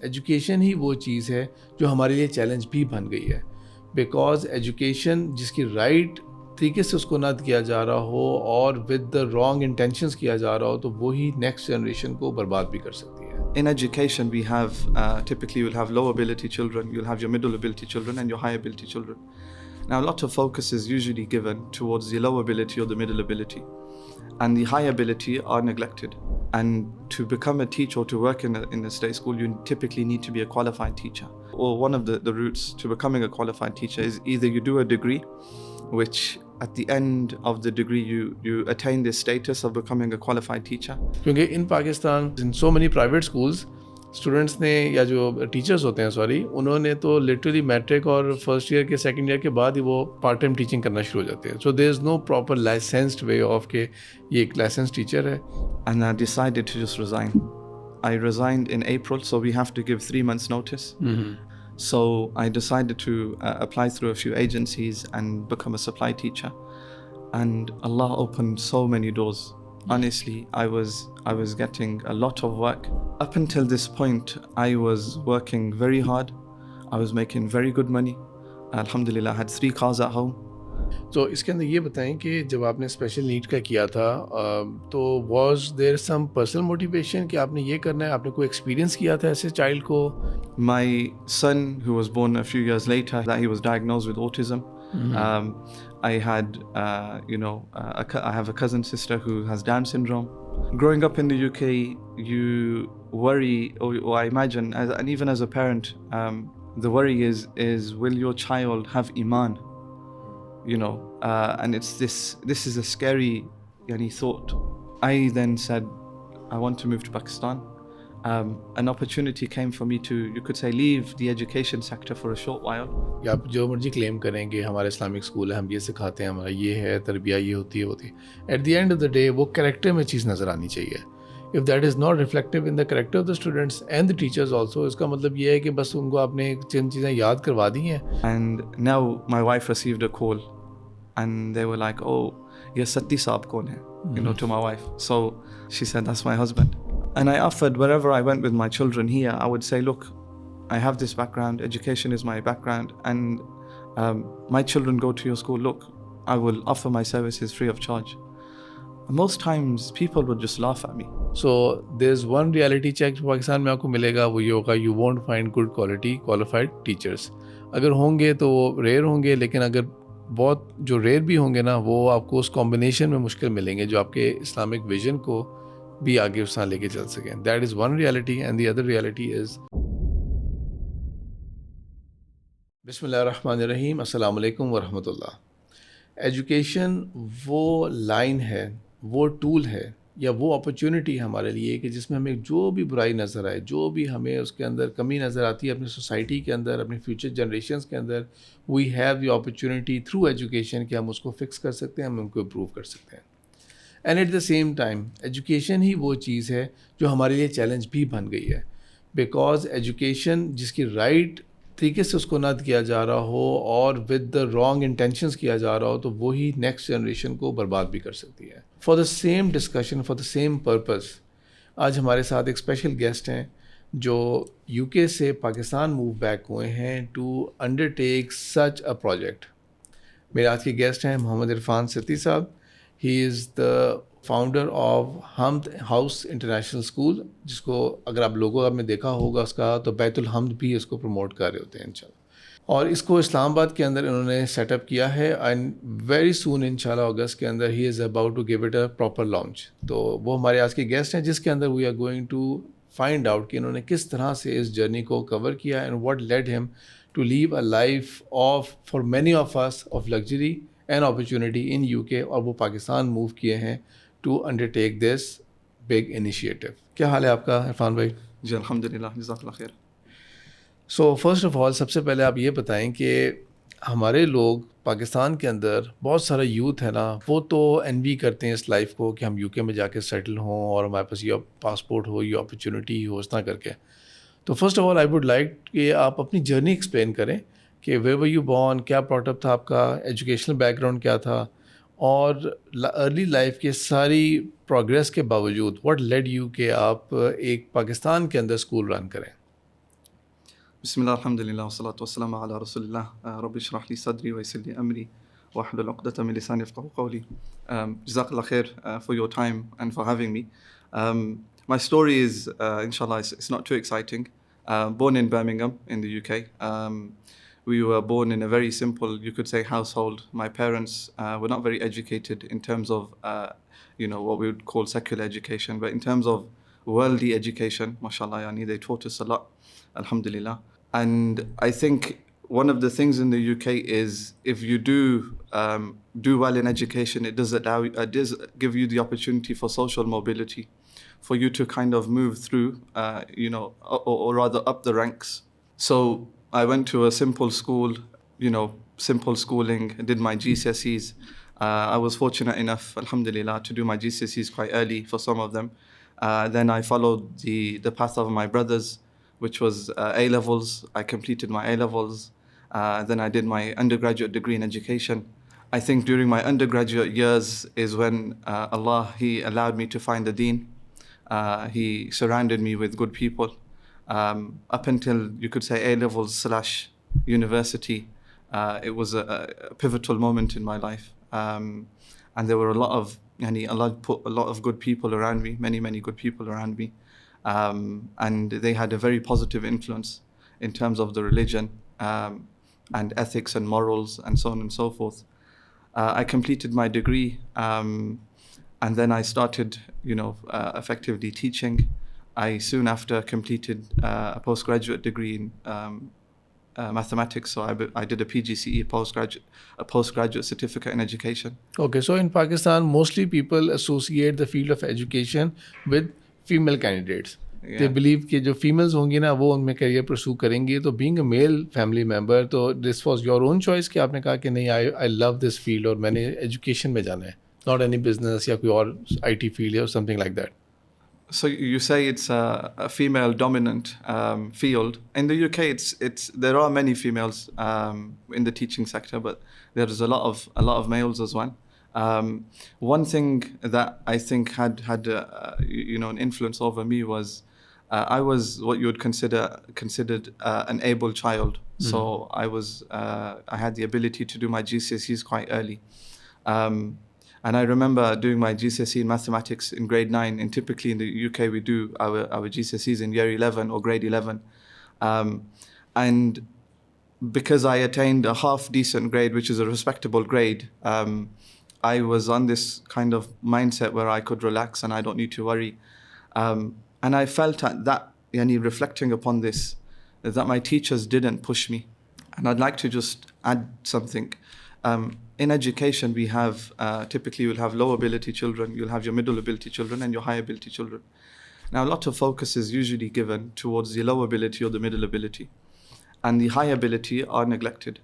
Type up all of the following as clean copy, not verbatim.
Education ही वो चीज़ है जो हमारे लिए चैलेंज भी बन गई है, बिकॉज एजुकेशन जिसकी राइट तरीके से उसको ना किया जा रहा हो और विद द रॉन्ग इंटेंशंस किया जा रहा हो तो वो ही नेक्स्ट जनरेशन को बर्बाद भी कर सकती है. In education, we have typically you'll have low ability children, you'll have your middle ability children, and your high ability children. Now, a lot of focus is usually given towards the low ability or the middle ability, and the high ability are neglected. And to become a teacher or to work in a state school, you typically need to be a qualified teacher. Or one of the routes to becoming a qualified teacher is either you do a degree, which at the end of the degree you attain this status of becoming a qualified teacher. क्योंकि in Pakistan, in so many private schools, students ने या जो teachers होते हैं उन्होंने तो literally matric और first year के सेकंड ईयर के बाद ही वो पार्ट टाइम टीचिंग करना शुरू हो जाते हैं. So there is no proper licensed way of के ये एक लाइसेंस टीचर है. And I decided to just resign. I resigned in April, so we have to give 3 months notice. So I decided to apply through a few agencies and become a supply teacher. And Allah opened so many doors. Honestly, I was getting a lot of work. Up until this point, I was working very hard. I was making very good money. Alhamdulillah, I had 3 cars at home. तो इसके अंदर ये बताएं कि जब आपने special need का किया था तो was there some personal motivation कि आपने ये करना है, आपने कोई एक्सपीरियंस किया था ऐसे चाइल्ड को? My son, who was born a few years later, that he was diagnosed with autism. I had, I have a cousin sister who has Down syndrome. Growing up in the UK, you worry, or I imagine, and even as a parent, the worry is will your child have iman? And it's this is a scary thought. I then said, I want to move to Pakistan. An opportunity came for me to, you could say, leave the education sector for a short while. या आप जो मर्जी claim करें कि हमारे Islamic school है, हम ये सिखाते हैं, हमारा ये है, तरबिया ये होती है. At the end of the day वो कैरेक्टर में चीज़ नज़र आनी चाहिए. If that is not reflective in the character of the students and the teachers also, इसका मतलब ये है कि बस उनको आपने चंद चीज़ें याद करवा दी हैं. And now my wife received a call and they were like, oh, ये Satti साहब कौन है? To my wife. So she said, that's my husband. And I offered, wherever I went with my children here, I would say, look, I have this background, education is my background, and my children go to your school, look, I will offer my services free of charge. Most times people would just laugh at me. So there's one reality check जो पाकिस्तान में आपको मिलेगा, वो ये होगा, you won't find good quality qualified teachers. अगर होंगे तो वो रेयर होंगे, लेकिन अगर बहुत जो रेयर भी होंगे ना, वो आपको उस कॉम्बिनेशन में मुश्किल मिलेंगे जो आपके इस्लामिक विजन को भी आगे उस लेके चल सकें. That is one reality and the other reality is. बिस्मिल्लाहिर्रहमानिर्रहीम, अस्सलाम वालेकुम वरहमतुल्लाह. एजुकेशन वो लाइन है, वो टूल है या वो अपॉर्चुनिटी हमारे लिए कि जिसमें हमें जो भी बुराई नज़र आए, जो भी हमें उसके अंदर कमी नज़र आती है अपनी सोसाइटी के अंदर, अपने फ्यूचर जनरेशन्स के अंदर, we have the opportunity through education कि हम उसको फिक्स कर सकते हैं, हम उनको इम्प्रूव कर सकते हैं. And at the same time education ही वो चीज़ है जो हमारे लिए चैलेंज भी बन गई है, बिकॉज एजुकेशन जिसकी राइट तरीके से उसको ना किया जा रहा हो और विद द रॉन्ग इंटेंशंस किया जा रहा हो तो वो ही नेक्स्ट जनरेशन को बर्बाद भी कर सकती है. For the same discussion, for the same purpose, आज हमारे साथ एक स्पेशल गेस्ट हैं जो यूके से पाकिस्तान मूव बैक हुए हैं to undertake such a project. मेरे आज के गेस्ट हैं मोहम्मद इरफान सत्ती साहब. He is the founder of Hamad house international school, जिसको अगर आप लोगों आपने देखा होगा उसका, तो बैतुल हमद भी इसको प्रमोट कर रहे होते हैं इंशाल्लाह. और इसको इस्लामाबाद के अंदर इन्होंने सेटअप किया है एंड वेरी सून इंशाल्लाह अगस्त के अंदर he is about to give it a proper launch. तो वो हमारे आज के गेस्ट हैं जिसके अंदर we are going to find out कि इन्होंने किस तरह से इस जर्नी को कवर किया and what led him to live a life of for many of us of luxury and opportunity in UK, और वो पाकिस्तान मूव किए हैं to undertake this big initiative. क्या हाल है आपका इरफान भाई? जी अल्हम्दुलिल्लाह, जज़ाकल्लाह खैर. सो फर्स्ट ऑफ ऑल सबसे पहले आप ये बताएं कि हमारे लोग पाकिस्तान के अंदर बहुत सारा यूथ है ना, वो तो एनवी करते हैं इस लाइफ को कि हम यूके में जाके सेटल हों और हमारे पास ये पासपोर्ट हो, ये अपॉर्चुनिटी हो, इस तरह करके. तो first of all I would like कि आप अपनी जर्नी एक्सप्लेन करें कि वेयर वर यू बॉर्न, क्या ब्रॉटअप था आपका, एजुकेशनल बैकग्राउंड क्या था, और अर्ली लाइफ के सारी प्रोग्रेस के बावजूद व्हाट लेड यू कि आप एक पाकिस्तान के अंदर स्कूल रन करें. Bismillah, alhamdulillah, wa salatu wa salamu ala rasulillah. Rabbi shrah li sadri wa yassir li amri wa hlul uqdatan min lisani yafqahu qawli. Jazakallah khair for your time and for having me. My story is, inshallah, it's not too exciting. Born in Birmingham in the UK. We were born in a very simple, you could say, household. My parents were not very educated in terms of, what we would call secular education, but in terms of worldly education, mashallah, yani, they taught us a lot, alhamdulillah. And I think one of the things in the UK is if you do well in education, it does give you the opportunity for social mobility, for you to kind of move through, or rather up the ranks. So I went to a simple school, simple schooling, did my GCSEs. I was fortunate enough, alhamdulillah, to do my GCSEs quite early for some of them. Then I followed the path of my brothers, which was A-levels. I completed my A-levels. Then I did my undergraduate degree in education. I think during my undergraduate years is when Allah, He allowed me to find the deen. He surrounded me with good people. Up until, you could say, A-levels / university, it was a pivotal moment in my life. And there were Allah put a lot of good people around me, many good people around me. And they had a very positive influence in terms of the religion and ethics and morals and so on and so forth. I completed my degree and then I started, effectively teaching. I soon after completed a postgraduate degree in mathematics, so I did a PGCE, a postgraduate certificate in education. Okay, so in Pakistan, mostly people associate the field of education with female candidates. Yeah. They believe कि जो females होंगी ना वो उनमें career pursue करेंगी. तो being a male family member, तो this was your own choice कि आपने कहा कि नहीं, I love this field और मैंने education में जाना है, not any business या कोई और IT field or something like that. So you say it's a female dominant field. In the UK, there are many females in the teaching sector, but there is a lot of males as well. One thing that I think had an influence over me was I was what you would considered an able child. Mm. So I had the ability to do my GCSEs quite early. And I remember doing my GCSE in mathematics in grade 9, and typically in the UK we do our GCSEs in year 11 or grade 11. And because I attained a half decent grade, which is a respectable grade, I was on this kind of mindset where I could relax and I don't need to worry. And I felt at that, reflecting upon this, that my teachers didn't push me. And I'd like to just add something. In education, we have, typically you'll have low ability children, you'll have your middle ability children and your high ability children. Now, a lot of focus is usually given towards the low ability or the middle ability. And the high ability are neglected.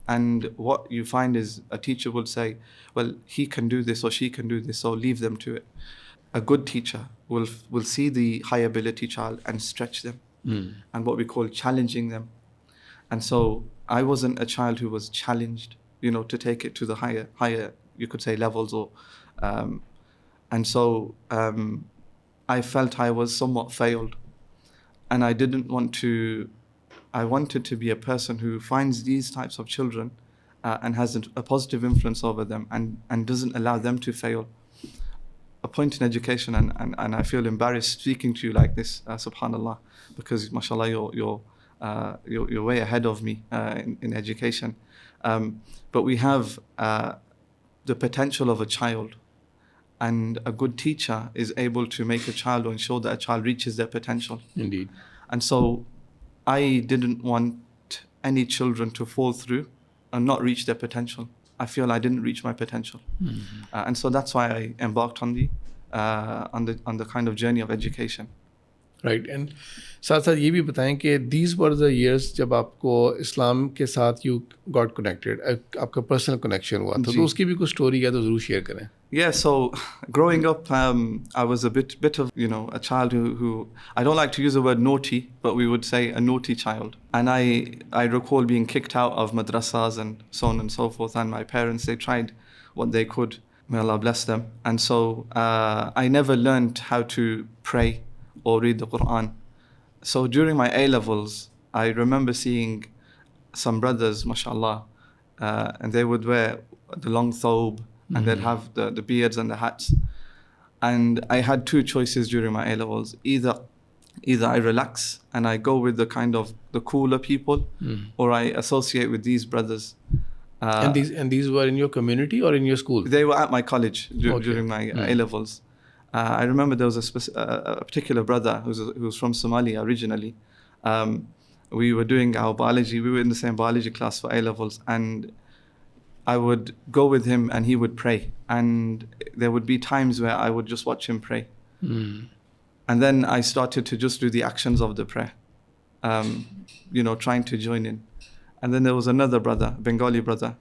And what you find is a teacher will say, well, he can do this or she can do this, so leave them to it. A good teacher will see the high ability child and stretch them, and what we call challenging them. And so I wasn't a child who was challenged, to take it to the higher, you could say, levels, or, and so I felt I was somewhat failed, and I didn't want to. I wanted to be a person who finds these types of children and has a positive influence over them and doesn't allow them to fail. A point in education, and I feel embarrassed speaking to you like this, subhanallah, because mashallah you're way ahead of me in education. But we have the potential of a child, and a good teacher is able to make a child or ensure that a child reaches their potential. Indeed. And so I didn't want any children to fall through and not reach their potential. I feel I didn't reach my potential. Mm-hmm. And so that's why I embarked on the kind of journey of education. Right. And साथ साथ ये भी बताएं कि these were the years जब आपको इस्लाम के साथ you got connected, आपका personal connection हुआ था, तो उसकी भी कुछ story है तो ज़रूर share करें. Yeah, so growing up, I was a bit of, a child who I don't like to use the word naughty, but we would say a naughty child. And I recall being kicked out of madrasas and so on and so forth. And my parents, they tried what they could. May Allah bless them. And so I never learned how to pray or read the Quran. So during my A-levels, I remember seeing some brothers, mashallah, and they would wear the long thobe and they'd have the beards and the hats. And I had two choices during my A-levels. Either I relax and I go with the kind of the cooler people, or I associate with these brothers. And these were in your community or in your school? They were at my college during my A-levels. I remember there was a particular brother who was from Somalia originally. We were doing our biology. We were in the same biology class for A-levels, and I would go with him and he would pray. And there would be times where I would just watch him pray. And then I started to just do the actions of the prayer, trying to join in. And then there was another brother, Bengali brother,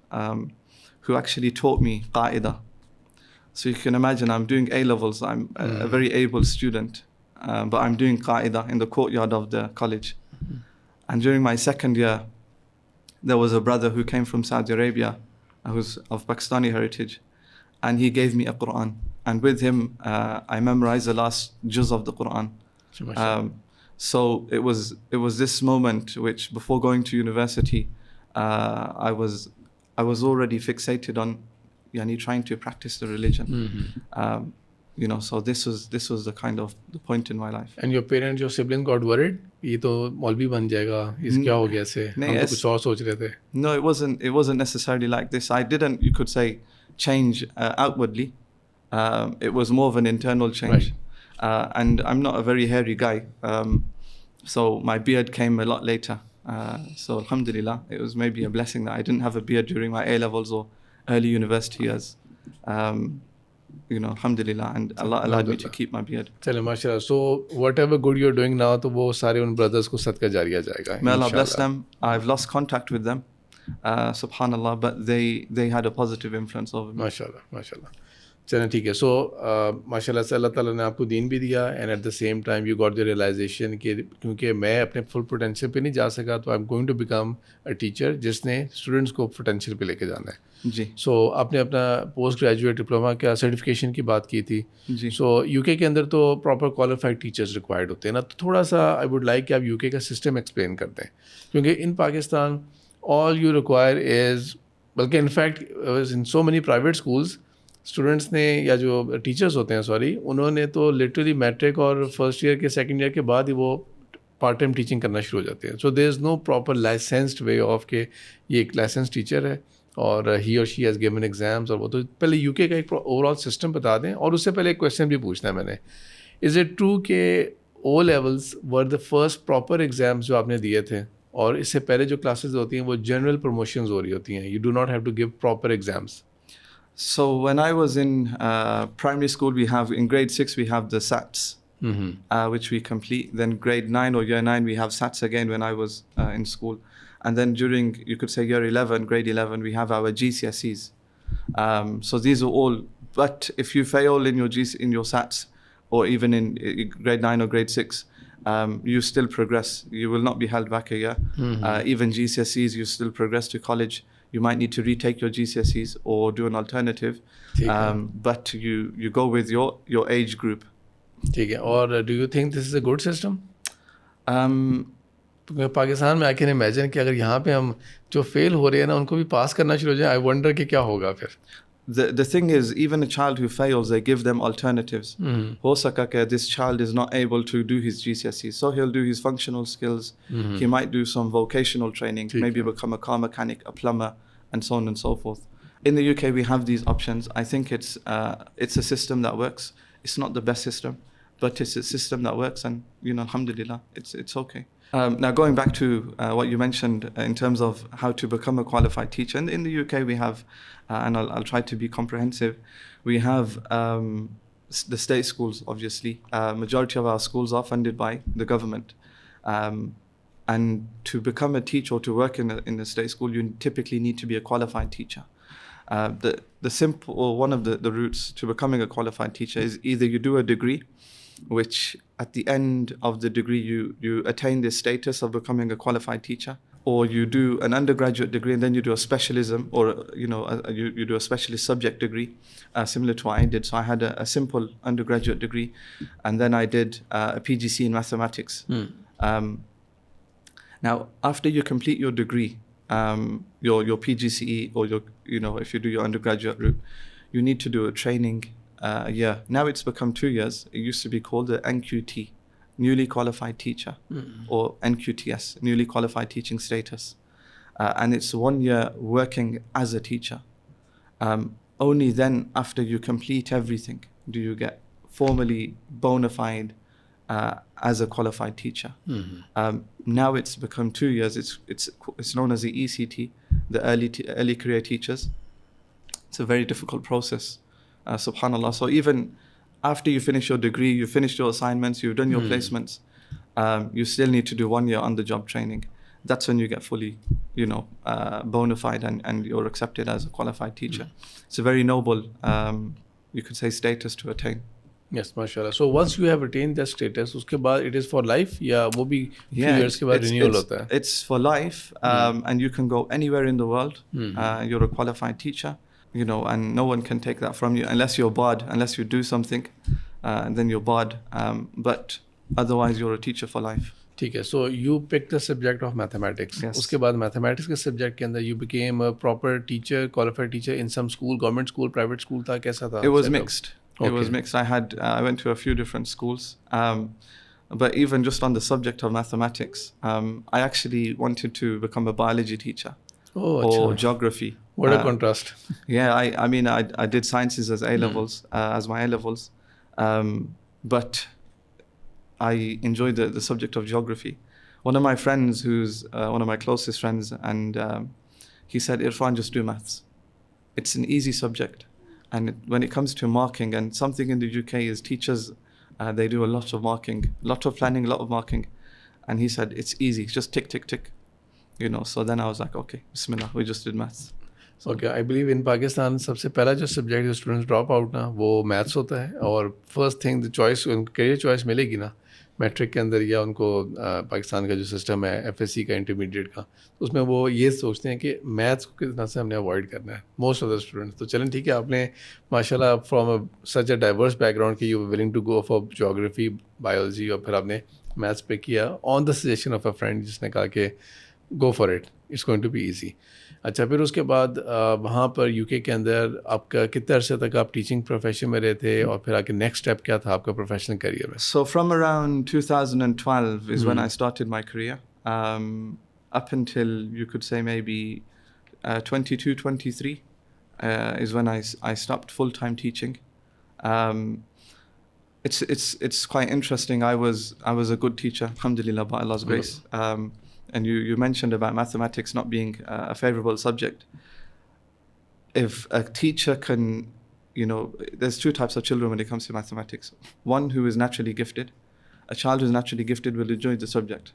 who actually taught me qaida. So you can imagine I'm doing A-levels. I'm a very able student, but I'm doing qaida in the courtyard of the college. And during my second year, there was a brother who came from Saudi Arabia, who's of Pakistani heritage, and he gave me a Quran. And with him, I memorized the last juz of the Quran. So it was this moment which, before going to university, I was already fixated on trying to practice the religion. So this was the kind of the point in my life. And your parents, your siblings got worried? ये तो मौलवी बन जाएगा, इस क्या हो गया से? हम तो कुछ और सोच रहे थे. No, it wasn't necessarily like this. I didn't, you could say, change outwardly. It was more of an internal change. Right. And I'm not a very hairy guy. So my beard came a lot later. So alhamdulillah, it was maybe a blessing that I didn't have a beard during my A-levels or early university years. Alhamdulillah, and Allah allowed me to keep my beard. चले माशाल्लाह. So whatever good you're doing now, तो वो सारे उन brothers को सदका जारिया जाएगा. May Allah bless them. I've lost contact with them, subhanallah, but they had a positive influence over me. माशाल्लाह. चलें ठीक है. So माशाल्लाह से अल्लाह ताला ने आपको दीन भी दिया, and at the same time you got the realization कि क्योंकि मैं अपने full potential पे नहीं जा सका, तो I'm going to become a teacher जिसने students को potential पे लेके जाना है. जी. So आपने अपना पोस्ट ग्रेजुएट डिप्लोमा का सर्टिफिकेशन की बात की थी. जी. So UK के अंदर तो प्रॉपर क्वालिफाइड टीचर्स रिक्वायर्ड होते हैं ना, तो थोड़ा सा आई वुड लाइक कि आप UK का सिस्टम एक्सप्लेन कर दें, क्योंकि in Pakistan all you require is, बल्कि in fact in so many private schools students ने या जो टीचर्स होते हैं उन्होंने तो लिटरली मैट्रिक और फर्स्ट ईयर के सेकंड ईयर के बाद ही वो पार्ट टाइम टीचिंग करना शुरू हो जाते हैं. So there is no proper licensed way of के ये एक लाइसेंस टीचर है और ही और शी हैज़ गिवन एग्जाम्स. और वो तो पहले यूके का एक ओवरऑल सिस्टम बता दें. और उससे पहले एक क्वेश्चन भी पूछना है मैंने, इज़ इट ट्रू के O levels were the first proper exams जो आपने दिए थे, और इससे पहले जो क्लासेस होती हैं वो जनरल प्रमोशंस हो रही होती हैं, you do not have to give proper exams? So when I was in primary school, in grade 6 we have the SATs, which we complete. Then grade 9 or year 9 we have SATs again when I was in school. And then during, you could say, year 11, grade 11, we have our GCSEs. So these are all, but if you fail in your SATs, or even in grade 9 or grade 6, you still progress. You will not be held back a year. Even GCSEs, you still progress to college. You might need to retake your GCSEs or do an alternative. But you go with your age group. ठीक है. और do you think this is a good system? Pakistan में I can imagine कि अगर यहाँ पे हम जो फेल हो रहे हैं ना उनको भी पास करना शुरू हो जाए, आई वंडर कि क्या होगा फिर. The thing is, even a child who fails, they give them alternatives. Ho saka ke this child is not able to do his GCSEs, so he'll do his functional skills. He might do some vocational training, maybe become a car mechanic, a plumber, and so on and so forth. In the UK, we have these options. I think it's a system that works. It's not the best system, but it's a system that works, and alhamdulillah, it's okay. Now going back to what you mentioned in terms of how to become a qualified teacher, in the UK we have, and I'll try to be comprehensive, we have the state schools, obviously. Majority of our schools are funded by the government. And to become a teacher or to work in a state school, you typically need to be a qualified teacher. The simple, or one of the routes to becoming a qualified teacher is either you do a degree, which at the end of the degree you attain the status of becoming a qualified teacher, or you do an undergraduate degree and then you do a specialism, or you do a specialist subject degree, similar to what I did. So I had a simple undergraduate degree, and then I did a PGC in mathematics. Now, after you complete your degree, your PGCE, or if you do your undergraduate route, you need to do a training year. Now it's become 2 years. It used to be called the NQT, Newly Qualified Teacher, or NQTS, Newly Qualified Teaching Status. And it's 1 year working as a teacher. Only then, after you complete everything, do you get formally bona fide as a qualified teacher. Now it's become 2 years. It's known as the ECT, the early career teachers. It's a very difficult process, subhanallah. So even after you finish your degree, you finished your assignments, you've done your placements, you still need to do 1 year on the job training. That's when you get fully, bona fide and you're accepted as a qualified teacher. It's a very noble, you could say, status to attain. Yes, mashallah. So once you have attained that status, उसके बाद it is for life या वो भी few years के बाद renewal होता है? It's for life, and you can go anywhere in the world. You're a qualified teacher, and no one can take that from you unless you're barred, unless you do something, and then you're barred. But otherwise, you're a teacher for life. ठीक है. So you picked the subject of mathematics. Yes. उसके बाद mathematics के subject के अंदर you became a proper teacher, qualified teacher in some school, government school, private school था, कैसा था? It was mixed. Okay. It was mixed. I went to a few different schools. But even just on the subject of mathematics, I actually wanted to become a biology teacher or geography. What a contrast. Yeah, I mean, I did sciences as A-levels, as my A-levels. But I enjoyed the subject of geography. One of my friends, who's one of my closest friends, and he said, Irfan, just do maths. It's an easy subject. And when it comes to marking, and something in the UK is teachers, they do a lot of marking, a lot of planning, a lot of marking. And he said, it's easy, just tick, tick, tick. So then I was like, okay, bismillah, we just did maths. So, okay, I believe in Pakistan, सबसे पहला जो subject जो students drop out ना, वो maths होता है. और first thing, the choice, career choice मिलेगी ना, मैट्रिक के अंदर या उनको पाकिस्तान का जो सिस्टम है एफएससी का इंटरमीडिएट का, तो उसमें वो ये सोचते हैं कि मैथ्स को किस तरह से हमने अवॉइड करना है, मोस्ट ऑफ द स्टूडेंट्स. तो चलें ठीक है, आपने माशाल्लाह from such a diverse background कि you willing to go for geography, biology, और फिर आपने मैथ्स पे किया on the suggestion of a friend जिसने कहा कि go for it, it's going to be easy. अच्छा, फिर उसके बाद वहाँ पर यूके के अंदर आपका कितने अरसे तक आप टीचिंग प्रोफेशन में रहे थे, और फिर आके नेक्स्ट स्टेप क्या था आपका प्रोफेशनल करियर में? So from around 2012 is when I started my career. Up until, you could say, maybe 22, 23 is when I stopped full-time teaching. It's quite interesting. I was a good teacher, alhamdulillah, by Allah's grace. And you mentioned about mathematics not being a favorable subject. If a teacher can, there's two types of children when it comes to mathematics. One who is naturally gifted. A child who's naturally gifted will enjoy the subject.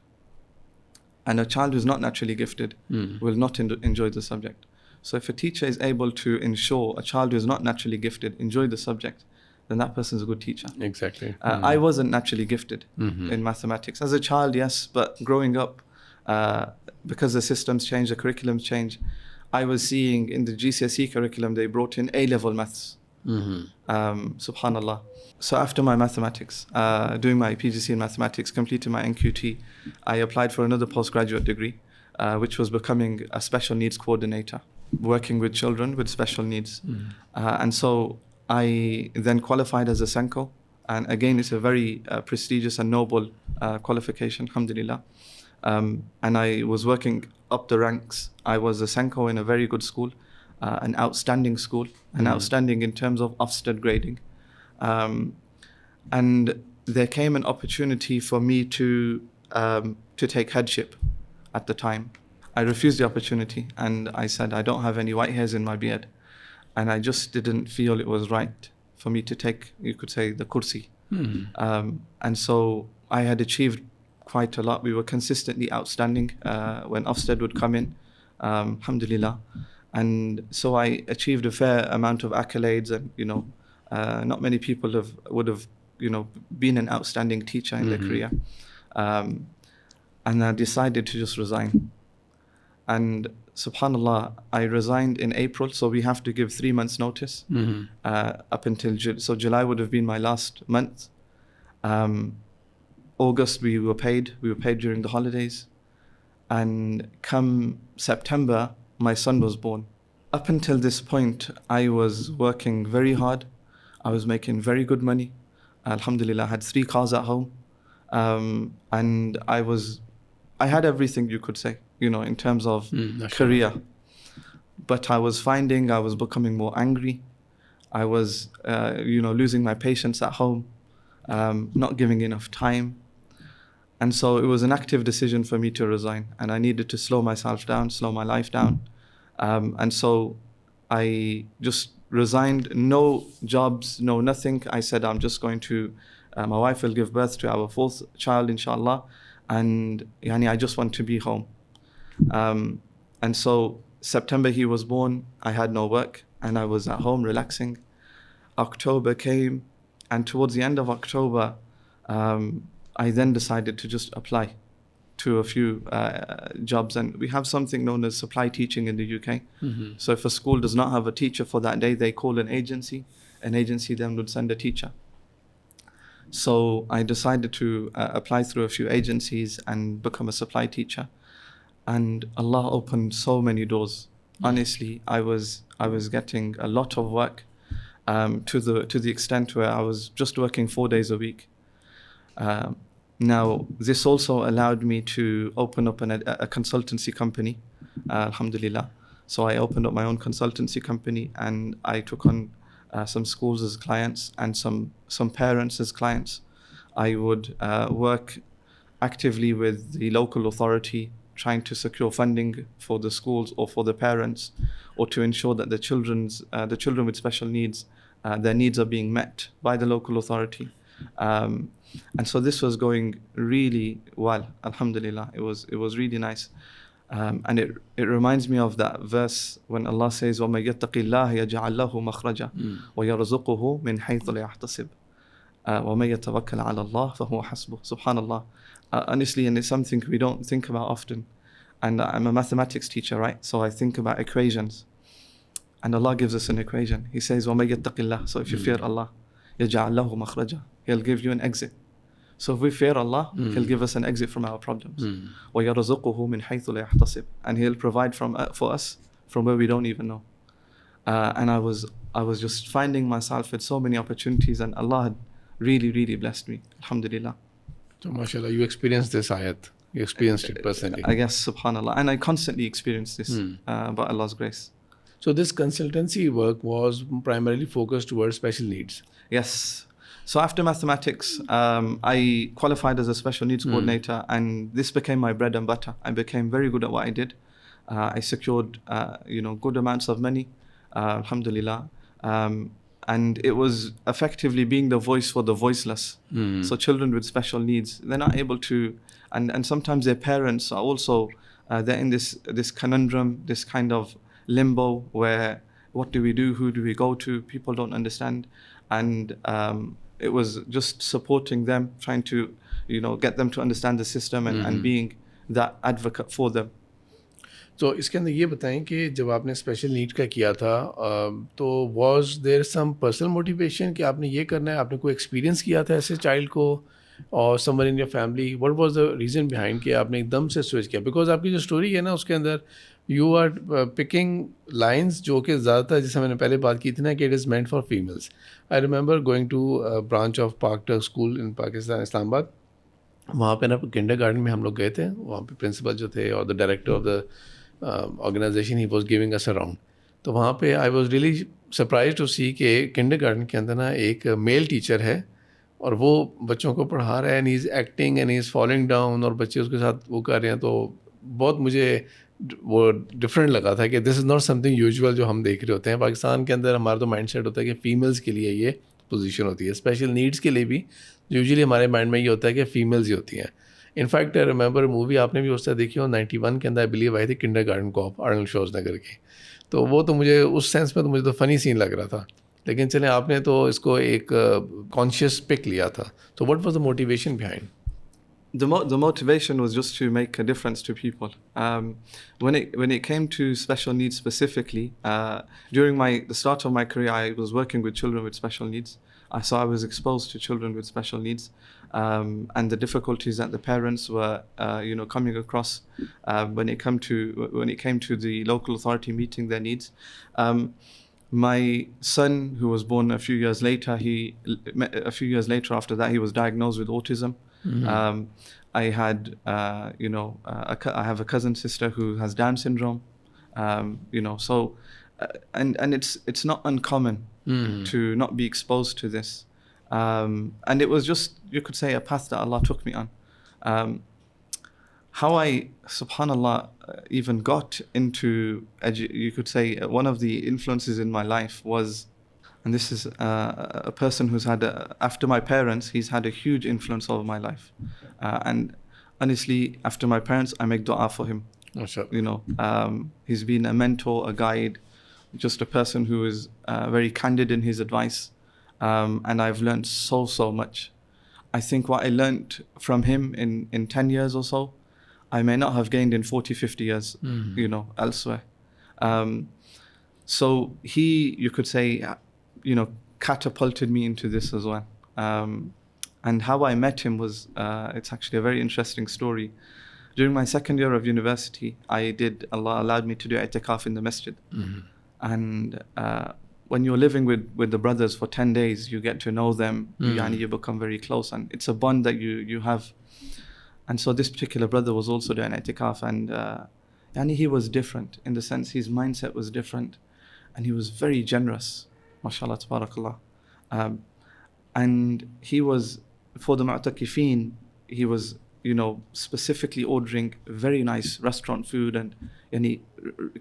And a child who's not naturally gifted will not enjoy the subject. So if a teacher is able to ensure a child who's not naturally gifted enjoy the subject, then that person's a good teacher. Exactly. I wasn't naturally gifted in mathematics. As a child, yes, but growing up, because the systems change, the curriculums change, I was seeing in the GCSE curriculum, they brought in A-level maths. Subhanallah. So after my mathematics, doing my PGC in mathematics, completing my NQT, I applied for another postgraduate degree, which was becoming a special needs coordinator, working with children with special needs. And so I then qualified as a Senko. And again, it's a very prestigious and noble qualification, alhamdulillah. And I was working up the ranks. I was a Senko in a very good school, an outstanding school, and outstanding in terms of Ofsted grading. And there came an opportunity for me to take headship at the time. I refused the opportunity and I said, I don't have any white hairs in my beard. And I just didn't feel it was right for me to take, you could say, the kursi. And so I had achieved quite a lot. We were consistently outstanding when Ofsted would come in, alhamdulillah. And so I achieved a fair amount of accolades, and not many people would have been an outstanding teacher in their career. And I decided to just resign. And subhanallah, I resigned in April, so we have to give 3 months notice up until so July would have been my last month. August we were paid during the holidays, And come September, my son was born. Up until this point, I was working very hard. I was making very good money. Alhamdulillah, I had 3 cars at home. And I had everything you could say, in terms of career. But I was finding I was becoming more angry. I was, losing my patience at home, not giving enough time. And so it was an active decision for me to resign, and I needed to slow myself down, slow my life down. And so I just resigned, no jobs, no nothing. I said, I'm just going to, my wife will give birth to our 4th child, inshallah. And I just want to be home. And so September he was born, I had no work, and I was at home relaxing. October came, and towards the end of October, I then decided to just apply to a few jobs. And we have something known as supply teaching in the UK. So if a school does not have a teacher for that day, they call an agency. An agency then would send a teacher. So I decided to apply through a few agencies and become a supply teacher. And Allah opened so many doors. Honestly, I was getting a lot of work, to the extent where I was just working 4 days a week. Now, this also allowed me to open up a consultancy company, alhamdulillah. So I opened up my own consultancy company, and I took on some schools as clients and some parents as clients. I would work actively with the local authority, trying to secure funding for the schools or for the parents, or to ensure that the children with special needs, their needs are being met by the local authority. And so this was going really well, alhamdulillah. It was really nice. And it reminds me of that verse when Allah says, وَمَن يَتَّقِ اللَّهَ يَجْعَل لَهُ مَخْرَجًا وَيَرْزُقْهُ مِنْ حَيْثُ لَا يَحْتَسِبُ وَمَن يَتَوَكَّلْ عَلَى اللَّهِ فَهُوَ حَسْبُهُ. Subhanallah. Honestly, and it's something we don't think about often. And I'm a mathematics teacher, right? So I think about equations. And Allah gives us an equation. He says, وَمَن يَتَّقِ اللَّهَ. So if you fear Allah, يَجْعَل لَهُ مَخْرَجًا. He'll give you an exit. So if we fear Allah, He'll give us an exit from our problems. وَيَرْزُقُهُ مِنْ حَيْثُ لَا يَحْتَسِبُ. And He'll provide for us from where we don't even know. And I was just finding myself with so many opportunities, and Allah had really, really blessed me. Alhamdulillah. So mashallah, you experienced this ayat. You experienced it personally. I guess, subhanallah. And I constantly experience this by Allah's grace. So this consultancy work was primarily focused towards special needs. Yes. So after mathematics, I qualified as a special needs coordinator, and this became my bread and butter. I became very good at what I did. I secured, good amounts of money, alhamdulillah. And it was effectively being the voice for the voiceless. So children with special needs, they're not able to, and sometimes their parents are also, they're in this conundrum, this kind of limbo where, what do we do? Who do we go to? People don't understand. And it was just supporting them, trying to, get them to understand the system and being that advocate for them. तो इसके अंदर ये बताएं कि जब आपने special need का किया था तो was there some personal motivation कि आपने ये करना है, आपने कोई एक्सपीरियंस किया था ऐसे चाइल्ड को और someone in your family, what was the reason behind कि आपने एकदम से स्विच किया? बिकॉज आपकी जो स्टोरी है ना उसके अंदर यू आर पिकिंग लाइंस जो कि ज़्यादातर, जैसे मैंने पहले बात की थी ना कि it is meant for females. I remember going to branch of park school in Pakistan, Islamabad. वहाँ पे ना किंडर गार्डन में हम लोग गए थे. वहाँ पे प्रिंसिपल जो थे और the director of the organization ही वाज गिविंग अस अराउंड. तो वहाँ पे I was really surprise to see कि किंडर गार्डन के अंदर ना एक मेल टीचर है और वो बच्चों को पढ़ा रहा है and he is acting and he is following down और बच्चे उसके साथ वो कर रहे हैं. तो बहुत मुझे वो डिफरेंट लगा था कि this is not something usual जो हम देख रहे होते हैं. पाकिस्तान के अंदर हमारा तो माइंड सेट होता है कि फ़ीमेल्स के लिए ये पोजीशन होती है. स्पेशल नीड्स के लिए भी यूजुअली हमारे माइंड में ये होता है कि फ़ीमेल्स ही होती हैं. इनफैक्ट आई रिमेंबर मूवी आपने भी उससे देखी हो 91 के अंदर आई बिलीव आई थी kindergarten cop Arnold Schwarzenegger की. तो वो तो मुझे उस सेंस में तो मुझे तो फ़नी सीन लग रहा था. लेकिन चलें आपने तो इसको एक कॉन्शियस पिक लिया था. तो what was the motivation behind? The motivation was just to make a difference to people. When it came to special needs specifically, during the start of my career, I was working with children with special needs. So I was exposed to children with special needs, and the difficulties that the parents were, coming across when it came to the local authority meeting their needs. My son, who was born a few years later, after that, he was diagnosed with autism. I had, I have a cousin sister who has Down syndrome. So, and it's not uncommon to not be exposed to this. And it was just, you could say, a path that Allah took me on. How I, subhanallah, even got into, you could say, one of the influences in my life was, and this is a person who's had, after my parents, he's had a huge influence over my life. And honestly, after my parents, I make dua for him. He's been a mentor, a guide, just a person who is very candid in his advice. And I've learned so much. I think what I learned from him in 10 years or so, I may not have gained in 40, 50 years, elsewhere. So he, you could say, catapulted me into this as well. And how I met him was, it's actually a very interesting story. During my second year of university, Allah allowed me to do i'tikaf in the masjid. And when you're living with the brothers for 10 days, you get to know them, you become very close, and it's a bond that you have. And so this particular brother was also doing i'tikaf, and he was different in the sense his mindset was different, and he was very generous, mashallah, tabarakallah. And he was, for the mu'takifeen, he was, specifically ordering very nice restaurant food, and he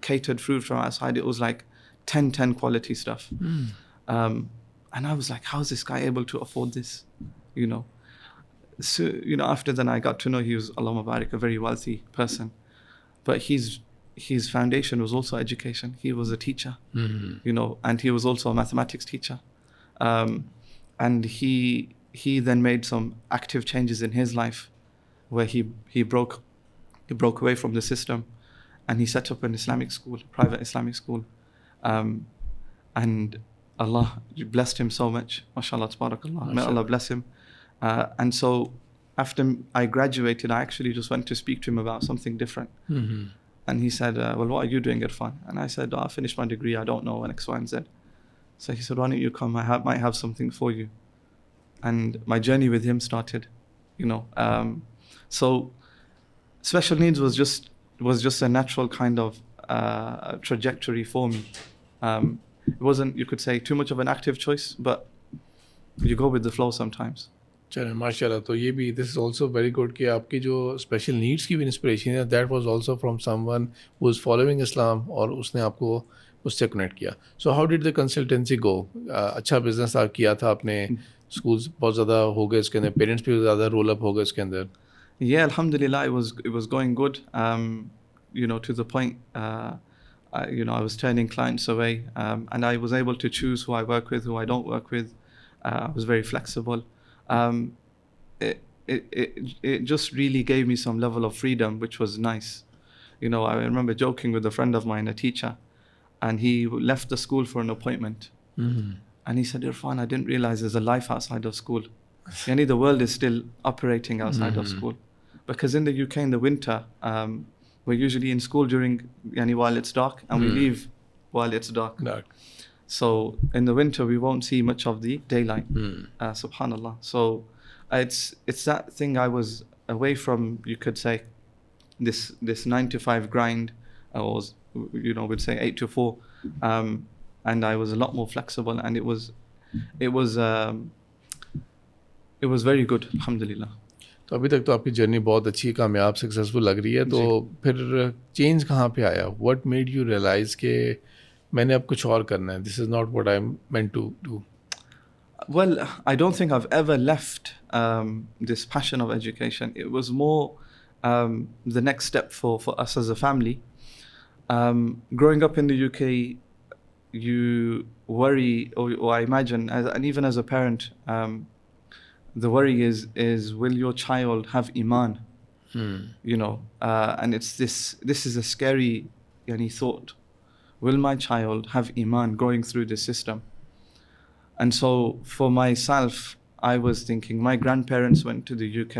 catered food from outside. It was like 10 quality stuff. And I was like, how is this guy able to afford this? So, after then I got to know he was, Allah Mubarak, a very wealthy person. But his foundation was also education. He was a teacher, and he was also a mathematics teacher. And he then made some active changes in his life, where he broke away from the system, and he set up an Islamic school, private Islamic school. And Allah blessed him so much, mashallah, tabarakallah. May Allah bless him. And so after I graduated, I actually just went to speak to him about something different. And he said, well, what are you doing, Irfan? And I said, I finished my degree, I don't know, X, Y, and Z. So he said, why don't you come? I might have something for you. And my journey with him started, So special needs was just a natural kind of trajectory for me. It wasn't, you could say, too much of an active choice, but you go with the flow sometimes. चलें माशाल्लाह. तो ये भी, this is also very good कि आपकी जो special needs की भी इंस्पिरेशन है, that was also from someone who is following Islam, और उसने आपको उससे कनेक्ट किया. So how did the consultancy go? अच्छा बिजनेस आप किया था आपने, स्कूल्स बहुत ज़्यादा हो गए इसके अंदर, पेरेंट्स भी ज़्यादा रोल अप हो गए इसके अंदर. Yeah, alhamdulillah, it was going good. To the point, I was turning clients away, and I was able to choose who I work with, who I don't work with. I was very flexible. It just really gave me some level of freedom, which was nice. I remember joking with a friend of mine, a teacher, and he left the school for an appointment. And he said, Irfan, I didn't realize there's a life outside of school. The world is still operating outside of school. Because in the UK in the winter, we're usually in school while it's dark, and we leave while it's dark. So in the winter, we won't see much of the daylight, subhanallah. So it's that thing. I was away from, you could say, this 9 to 5 grind, or we'd say 8 to 4, and I was a lot more flexible, and it was very good, alhamdulillah. तो अभी तक तो आपकी journey बहुत अच्छी, कामयाब, successful लग रही है. तो फिर चेंज कहाँ पे आया? व्हाट मेड यू रियलाइज के मैंने अब कुछ और करना है, this is not what I am meant to do? Well, I don't think I've ever left this passion of education. It was more the next step for us as a family. Growing up in the UK, you worry, or I imagine, and even as a parent, the worry is will your child have iman? And it's this is a scary thought. Will my child have iman going through this system? And so for myself, I was thinking, my grandparents went to the UK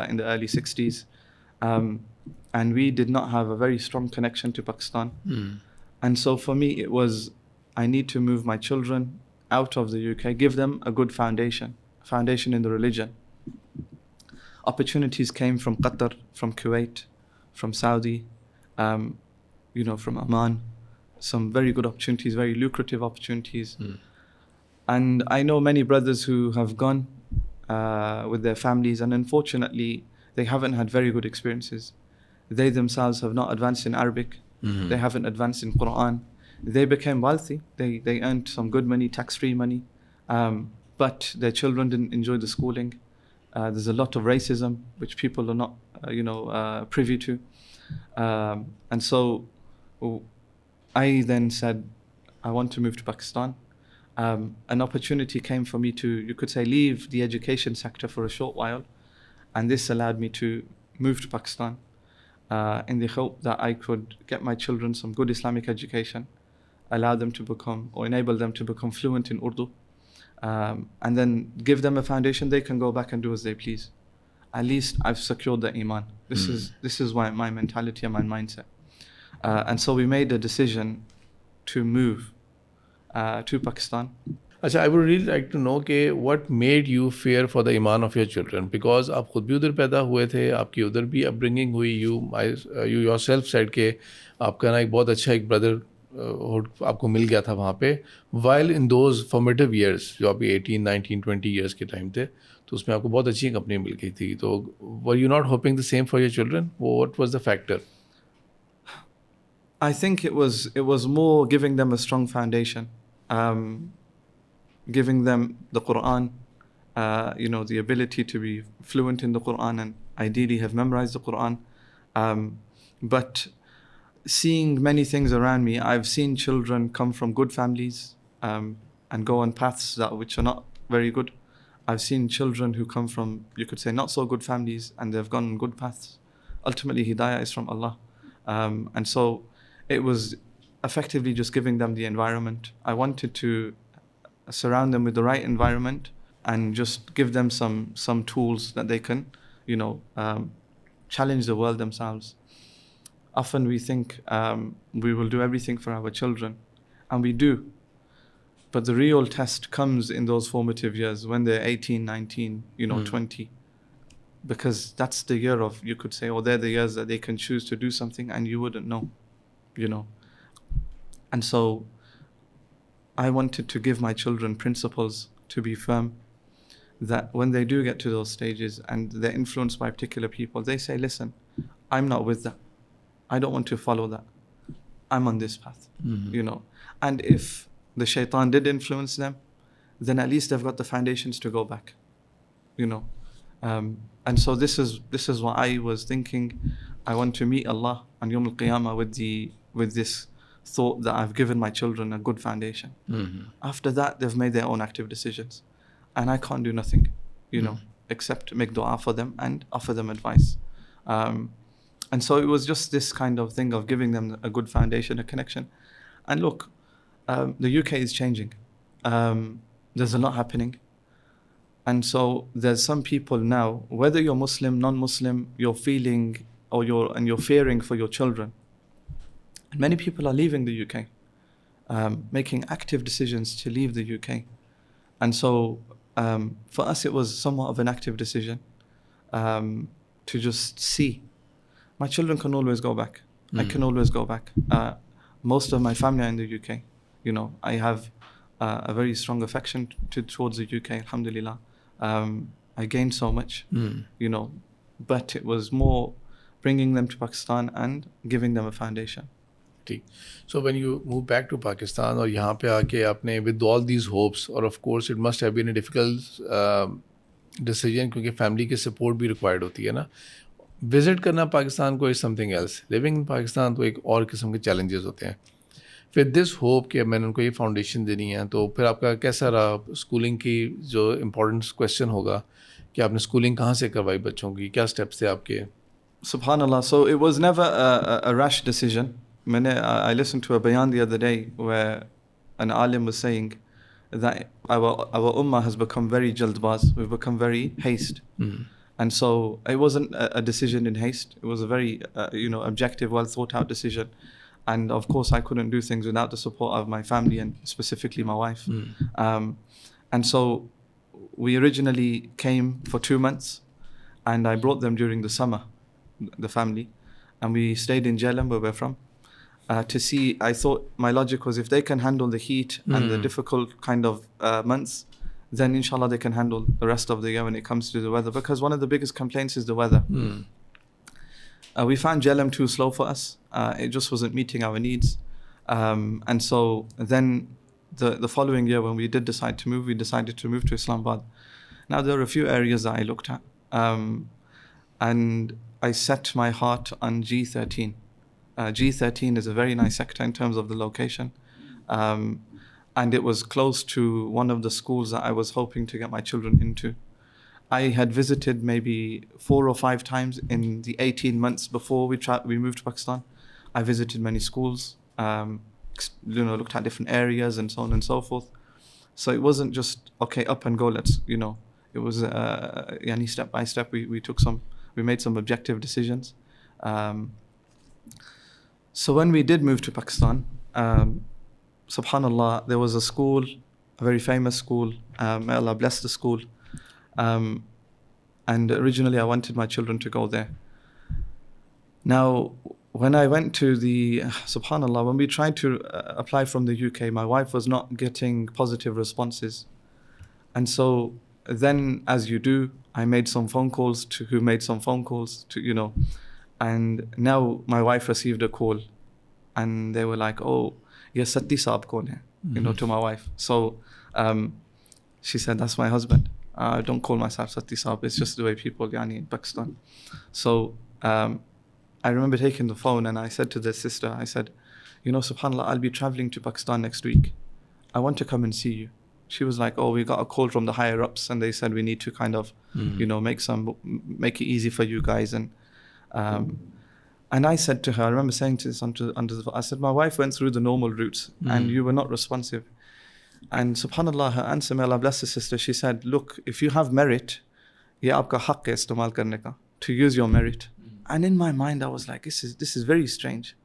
in the early 60s, and we did not have a very strong connection to Pakistan. And so for me, it was, I need to move my children out of the UK, give them a good foundation in the religion. Opportunities came from Qatar, from Kuwait, from Saudi, from Oman. Some very good opportunities, very lucrative opportunities. And I know many brothers who have gone with their families, and unfortunately, they haven't had very good experiences. They themselves have not advanced in Arabic. They haven't advanced in Quran. They became wealthy. They earned some good money, tax-free money, but their children didn't enjoy the schooling. There's a lot of racism, which people are not, privy to. And so I then said, I want to move to Pakistan. An opportunity came for me to, you could say, leave the education sector for a short while. And this allowed me to move to Pakistan in the hope that I could get my children some good Islamic education, allow them to become, or enable them to become fluent in Urdu, and then give them a foundation they can go back and do as they please. At least I've secured the iman. This is why my mentality and my mindset. And so we made a decision to move to Pakistan. अच्छा, I would really like to know कि what made you fear for the iman of your children, because आप खुद भी उधर पैदा हुए थे, आपकी उधर भी upbringing हुई, you yourself said कि आपका ना एक बहुत अच्छा एक brother आपको मिल गया था वहाँ पे, while in those formative years जो अभी 18, 19, 20 years के टाइम थे, तो उसमें आपको बहुत अच्छी कंपनी मिल गई थी. तो were you not hoping the same for your children? What was the factor? I think it was more giving them a strong foundation, giving them the Quran, the ability to be fluent in the Quran and ideally have memorized the Quran. But seeing many things around me, I've seen children come from good families and go on paths which are not very good. I've seen children who come from, you could say, not so good families, and they've gone on good paths. Ultimately, hidayah is from Allah. And so it was effectively just giving them the environment. I wanted to surround them with the right environment and just give them some tools that they can, challenge the world themselves. Often we think we will do everything for our children, and we do. But the real test comes in those formative years when they're 18, 19, 20. Because that's the year of, you could say, or they're the years that they can choose to do something and you wouldn't know, And so I wanted to give my children principles to be firm, that when they do get to those stages and they're influenced by particular people, they say, listen, I'm not with that. I don't want to follow that. I'm on this path, And if the shaitan did influence them, then at least they've got the foundations to go back, And so this is what I was thinking. I want to meet Allah on Yawm al-Qiyamah with this thought that I've given my children a good foundation. After that, they've made their own active decisions, and I can't do nothing, except make dua for them and offer them advice. And so it was just this kind of thing of giving them a good foundation, a connection. And look, the UK is changing. There's a lot happening. And so there's some people now, whether you're Muslim, non-Muslim, you're feeling or you're fearing for your children. And many people are leaving the UK, making active decisions to leave the UK. And so for us, it was somewhat of an active decision to just see. My children can always go back. I can always go back. Most of my family are in the UK. I have a very strong affection towards the UK, alhamdulillah. I gained so much, but it was more bringing them to Pakistan and giving them a foundation. ठीक. So when you move back to Pakistan और यहाँ पे आके आपने with all these hopes, और of course it must have been a difficult decision क्योंकि family की support भी required होती है ना. Visit करना पाकिस्तान को is something else. Living in Pakistan तो एक और किस्म के challenges होते हैं. फिर दिस होप कि मैंने उनको ये फाउंडेशन देनी है, तो फिर आपका कैसा रहा स्कूलिंग की जो इम्पोर्टेंट क्वेश्चन होगा कि आपने स्कूलिंग कहाँ से करवाई बच्चों की, क्या स्टेप्स थे आपके? Subhanallah, so it was never a rash decision. I listened to a bayan the other day where an alim was saying that our ummah has become very jaldbaz. We've become very haste. And so it wasn't a decision in haste. It was a very, objective, well thought out decision. And of course, I couldn't do things without the support of my family and specifically my wife. And so we originally came for 2 months, and I brought them during the summer, the family, and we stayed in Jhelum, where we're from, to see. I thought my logic was, if they can handle the heat and the difficult kind of months, then inshallah they can handle the rest of the year when it comes to the weather, because one of the biggest complaints is the weather. We found Jhelum too slow for us. It just wasn't meeting our needs. And so then the following year, when we did decide to move, we decided to move to Islamabad. Now, there are a few areas that I looked at, and I set my heart on G13. G13 is a very nice sector in terms of the location. And it was close to one of the schools that I was hoping to get my children into. I had visited maybe 4 or 5 times in the 18 months before we moved to Pakistan. I visited many schools, looked at different areas and so on and so forth. So it wasn't just, okay, up and go, it was step by step. We made some objective decisions. So when we did move to Pakistan, subhanallah, there was a school, a very famous school, may Allah bless the school. And originally I wanted my children to go there. Now, when I went to subhanallah, when we tried to apply from the UK, my wife was not getting positive responses. And so then, as you do, I made some phone calls to, and now my wife received a call, and they were like, oh, ye Satti Saab kaun hai? To my wife. So she said, that's my husband. I don't call myself Satti Saab. It's just the way people in Pakistan. So I remember taking the phone and I said to the sister, I said, subhanallah, I'll be traveling to Pakistan next week. I want to come and see you. She was like, oh, we got a call from the higher ups and they said we need to kind of, make it easy for you guys. And I said to her, I remember saying to this I said, my wife went through the normal routes and you were not responsive. And subhanallah, her answer, may Allah bless the sister, she said, look, if you have merit, ye aapka haqq hai istemal karne ka, to use your merit. And in my mind, I was like, this is very strange.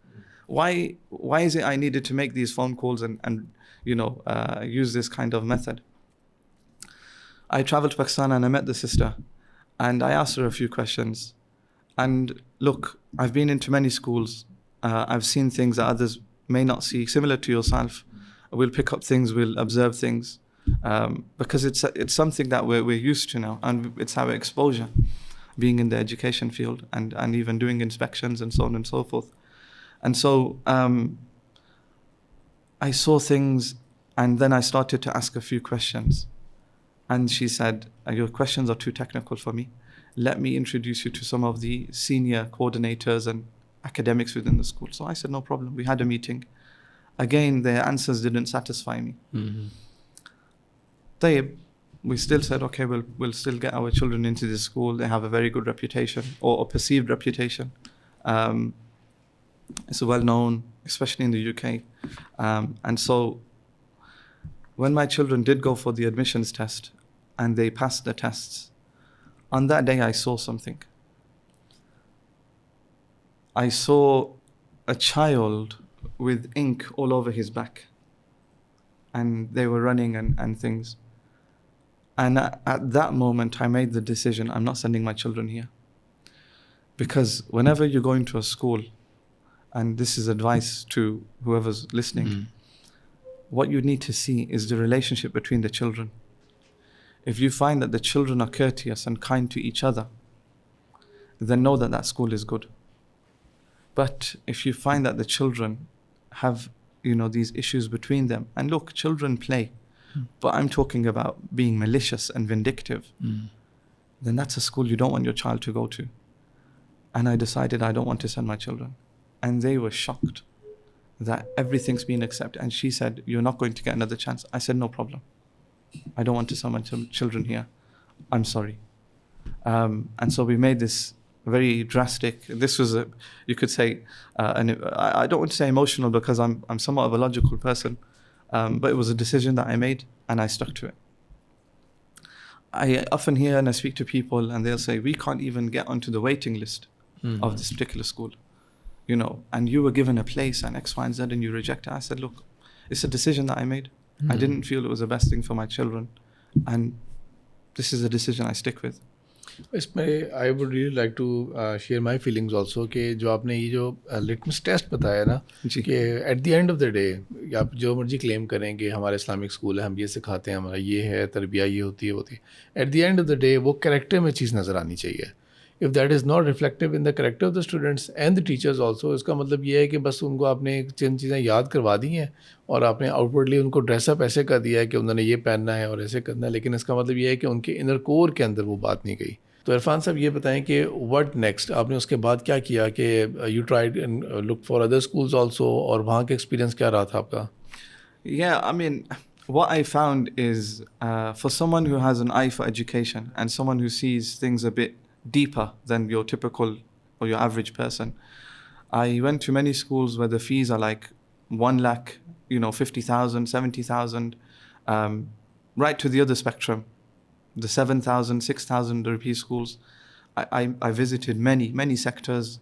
Why is it I needed to make these phone calls and use this kind of method? I traveled to Pakistan and I met the sister and I asked her a few questions. And look, I've been into many schools. I've seen things that others may not see, similar to yourself. We'll pick up things, we'll observe things, because it's something that we're used to now, and it's our exposure, being in the education field and even doing inspections and so on and so forth. And so I saw things, and then I started to ask a few questions. And she said, your questions are too technical for me. Let me introduce you to some of the senior coordinators and academics within the school. So I said, no problem. We had a meeting. Again, their answers didn't satisfy me. We still said, okay, we'll still get our children into this school. They have a very good reputation, or a perceived reputation. It's well known, especially in the UK. And so when my children did go for the admissions test and they passed the tests, on that day I saw something. I saw a child with ink all over his back, and they were running and things. And at that moment, I made the decision, I'm not sending my children here. Because whenever you go into a school, and this is advice to whoever's listening, what you need to see is the relationship between the children. If you find that the children are courteous and kind to each other, then know that school is good. But if you find that the children have, these issues between them, and look, children play, but I'm talking about being malicious and vindictive, then that's a school you don't want your child to go to. And I decided I don't want to send my children. And they were shocked that everything's been accepted. And she said, you're not going to get another chance. I said, no problem. I don't want to send my children here. I'm sorry. And so we made this very drastic. This was you could say, I don't want to say emotional because I'm somewhat of a logical person, But it was a decision that I made and I stuck to it. I often hear and I speak to people and they'll say, we can't even get onto the waiting list of this particular school, and you were given a place and X, Y, and Z and you reject it. I said, look, it's a decision that I made. I didn't feel it was the best thing for my children. And this is a decision I stick with. इसमें I would really like to share my feelings also कि जो आपने ये जो litmus test बताया ना कि at the end of the day आप जो मर्जी क्लेम करें कि हमारा इस्लामिक स्कूल है, हम ये सिखाते हैं, हमारा ये है, तरबिया ये होती है, at the end of the day वो कैरेक्टर में चीज़ नज़र आनी चाहिए. If that is not reflective in the character of the students and the teachers also, इसका मतलब ये है कि बस उनको आपने चंद चीज़ें याद करवा दी हैं और आपने आउटवर्डली उनको ड्रेसअप ऐसे कर दिया है कि उन्होंने ये पहनना है और ऐसे करना है, लेकिन इसका मतलब ये है कि उनके इनर कोर के अंदर वो बात नहीं गई. तो इरफान साहब ये बताएं कि व्हाट नेक्स्ट, आपने उसके बाद क्या किया कि you tried and look for other schools also, और वहाँ का एक्सपीरियंस क्या रहा था आपका? Yeah, I mean, what I found is for someone who has an eye for education and someone who sees things a bit deeper than your typical or your average person, I went to many schools where the fees are like 1 lakh, 50,000, 70,000, right to the other spectrum, the 7,000, 6,000 rupee schools. I visited many sectors,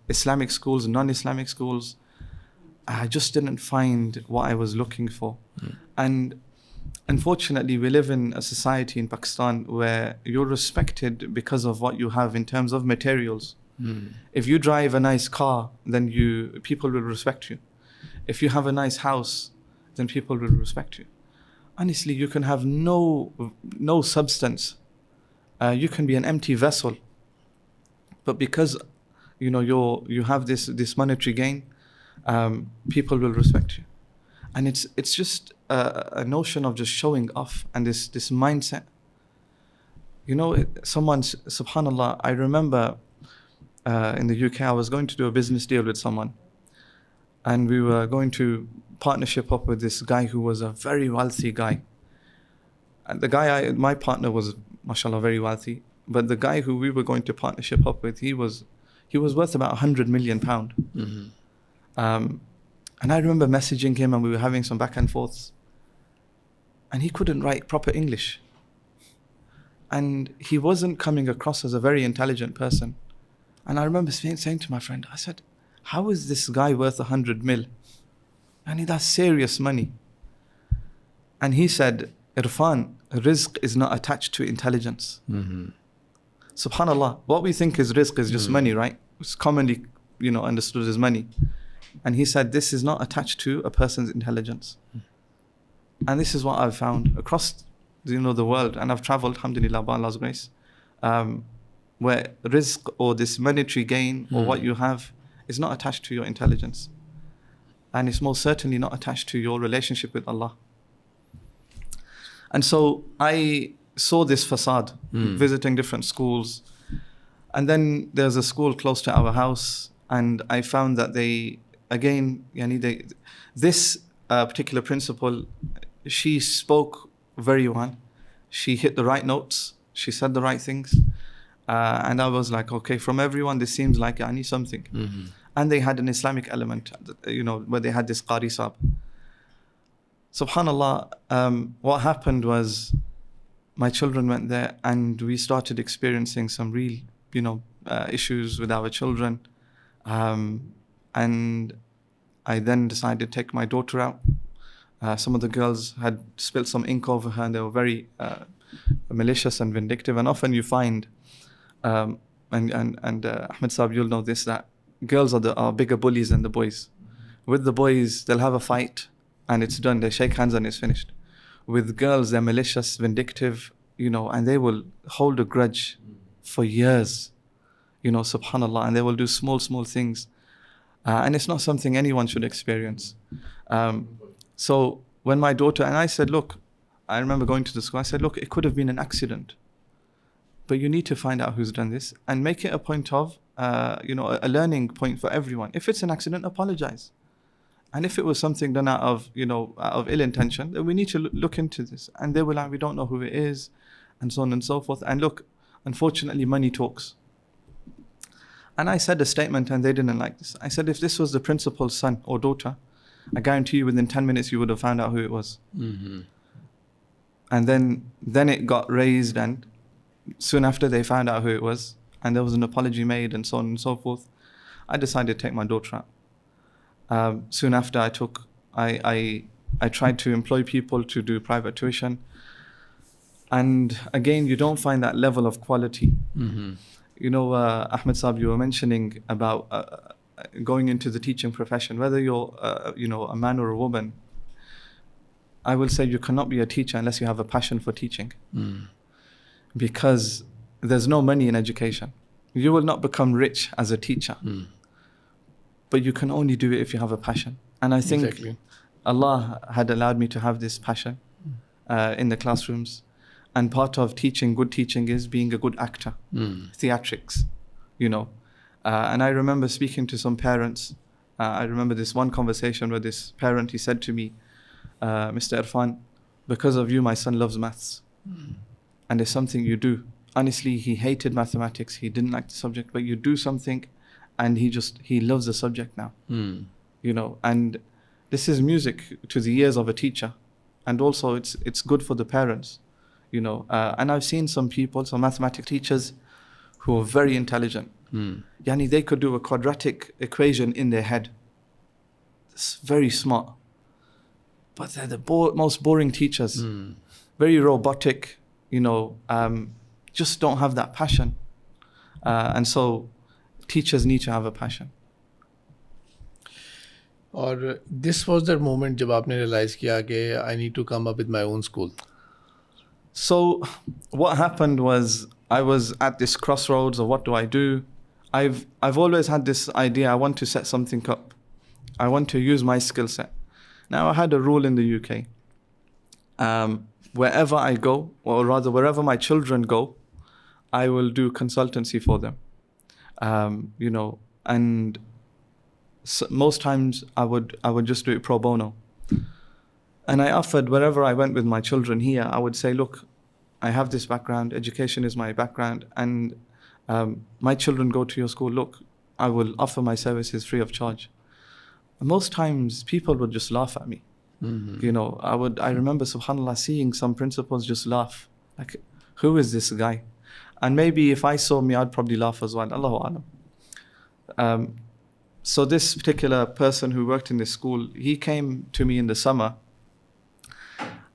Islamic schools, non-Islamic schools. I just didn't find what I was looking for. And unfortunately, we live in a society in Pakistan where you're respected because of what you have in terms of materials. If you drive a nice car, then people will respect you. If you have a nice house, then people will respect you. Honestly, you can have no substance. You can be an empty vessel, but because you have this monetary gain, people will respect you. And it's just a notion of just showing off and this mindset. Subhanallah, I remember in the UK, I was going to do a business deal with someone, and we were going to partnership up with this guy who was a very wealthy guy. And the guy, my partner was, mashallah, very wealthy. But the guy who we were going to partnership up with, he was worth about £100 million. And I remember messaging him and we were having some back and forths. And he couldn't write proper English. And he wasn't coming across as a very intelligent person. And I remember saying to my friend, I said, how is this guy worth 100 mil? And that's serious money. And he said, Irfan, rizq is not attached to intelligence. Subhanallah, what we think is rizq is just money, right? It's commonly, understood as money. And he said, this is not attached to a person's intelligence. And this is what I've found across, the world. And I've traveled, alhamdulillah, by Allah's grace, where rizq or this monetary gain or what you have is not attached to your intelligence. And it's most certainly not attached to your relationship with Allah. And so I saw this facade, visiting different schools. And then there's a school close to our house. And I found that this particular principal, she spoke very well. She hit the right notes. She said the right things. And I was like, okay, from everyone, this seems like I need something. And they had an Islamic element, where they had this Qari Sahib. Subhanallah, what happened was my children went there and we started experiencing some real, issues with our children. And I then decided to take my daughter out. Some of the girls had spilled some ink over her and they were very malicious and vindictive. And often you find, and Ahmed Saab, you'll know this, that girls are bigger bullies than the boys. With the boys, they'll have a fight and it's done. They shake hands and it's finished. With girls, they're malicious, vindictive, and they will hold a grudge for years, subhanallah, and they will do small things. And it's not something anyone should experience. So when my daughter, and I said, look, I remember going to the school, I said, look, it could have been an accident. But you need to find out who's done this and make it a point of, a learning point for everyone. If it's an accident, apologize. And if it was something done out of ill intention, then we need to look into this. And they were like, we don't know who it is, and so on and so forth. And look, unfortunately, money talks. And I said a statement and they didn't like this. I said, if this was the principal's son or daughter, I guarantee you within 10 minutes you would have found out who it was. Mm-hmm. And then it got raised, and soon after they found out who it was, and there was an apology made and so on and so forth. I decided to take my daughter out. Soon after I tried to employ people to do private tuition. And again, you don't find that level of quality. Mm-hmm. You know, Ahmed Saab, you were mentioning about going into the teaching profession, whether you're, a man or a woman. I will say you cannot be a teacher unless you have a passion for teaching. Mm. Because there's no money in education. You will not become rich as a teacher. Mm. But you can only do it if you have a passion. And I think Exactly. Allah had allowed me to have this passion in the classrooms. And part of teaching, good teaching, is being a good actor. Theatrics, And I remember speaking to some parents. I remember this one conversation where this parent, he said to me, Mr. Irfan, because of you, my son loves maths. And there's something you do. Honestly, he hated mathematics. He didn't like the subject, but you do something and he loves the subject now. And this is music to the ears of a teacher. And also it's good for the parents, And I've seen some mathematics teachers who are very intelligent. Yani they could do a quadratic equation in their head. It's very smart. But they're the most boring teachers. Very robotic, just don't have that passion. And so teachers need to have a passion. और this was the moment जब आपने realize किया कि I need to come up with my own school. So what happened was I was at this crossroads of what do I do? I've always had this idea, I want to set something up. I want to use my skill set. Now I had a rule in the UK. Wherever I go, or rather wherever my children go, I will do consultancy for them. And so most times I would just do it pro bono. And I offered, wherever I went with my children here, I would say, look, I have this background, education is my background, and my children go to your school, look, I will offer my services free of charge. Most times people would just laugh at me. I remember, subhanAllah, seeing some principals just laugh. Like, who is this guy? And maybe if I saw me, I'd probably laugh as well. Allahu Alam. So this particular person who worked in this school, he came to me in the summer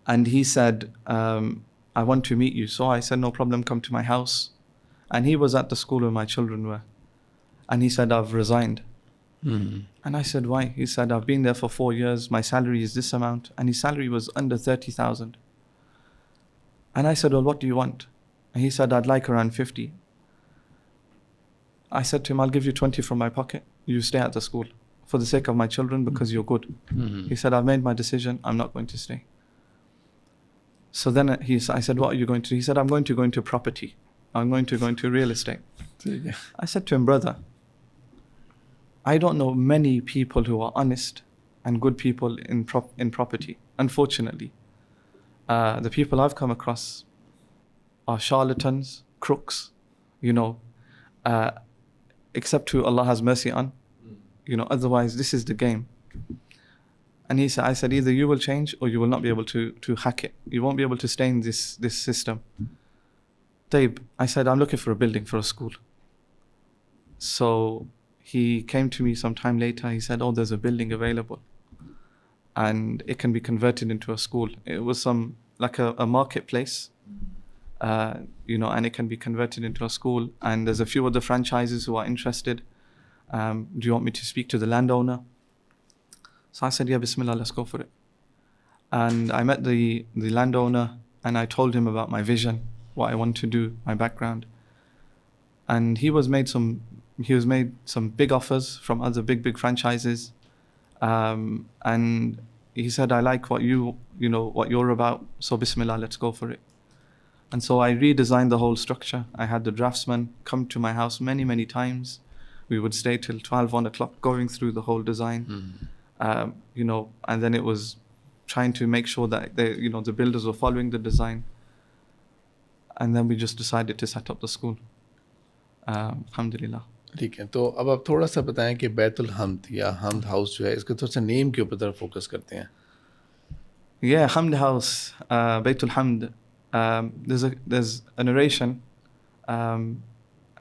and he said, I want to meet you. So I said, no problem, come to my house. And he was at the school where my children were. And he said, I've resigned. And I said, why? He said, I've been there for 4 years. My salary is this amount. And his salary was under 30,000. And I said, well, what do you want? And he said, I'd like around 50. I said to him, I'll give you 20 from my pocket. You stay at the school for the sake of my children because you're good. He said, I've made my decision. I'm not going to stay. So then I said, what are you going to do? He said, I'm going to go into property. I'm going to go into real estate. I said to him, brother, I don't know many people who are honest and good people in property. Unfortunately, the people I've come across are charlatans, crooks, except who Allah has mercy on. Otherwise this is the game. And I said, either you will change or you will not be able to hack it. You won't be able to stay in this system. Taib, I said, I'm looking for a building for a school. So he came to me some time later. He said, oh, there's a building available. And it can be converted into a school. It was like a marketplace, and it can be converted into a school. And there's a few other franchises who are interested. Do you want me to speak to the landowner? So I said, yeah, bismillah, let's go for it. And I met the landowner and I told him about my vision, what I want to do, my background. And he was made some big offers from other big franchises. And he said, I like what what you're about. So bismillah, let's go for it. And so I redesigned the whole structure. I had the draftsman come to my house many times. We would stay till 12, 1 o'clock going through the whole design. And then it was trying to make sure that the builders were following the design. And then we just decided to set up the school. Alhamdulillah. ठीक है, तो अब आप थोड़ा सा बताएं कि बैतुल हम्द या हम्द हाउस जो है, इसके थोड़ा सा नेम के ऊपर तरफ फोकस करते हैं. Yeah, Hamd House, Baytul Hamd. There's a narration, um,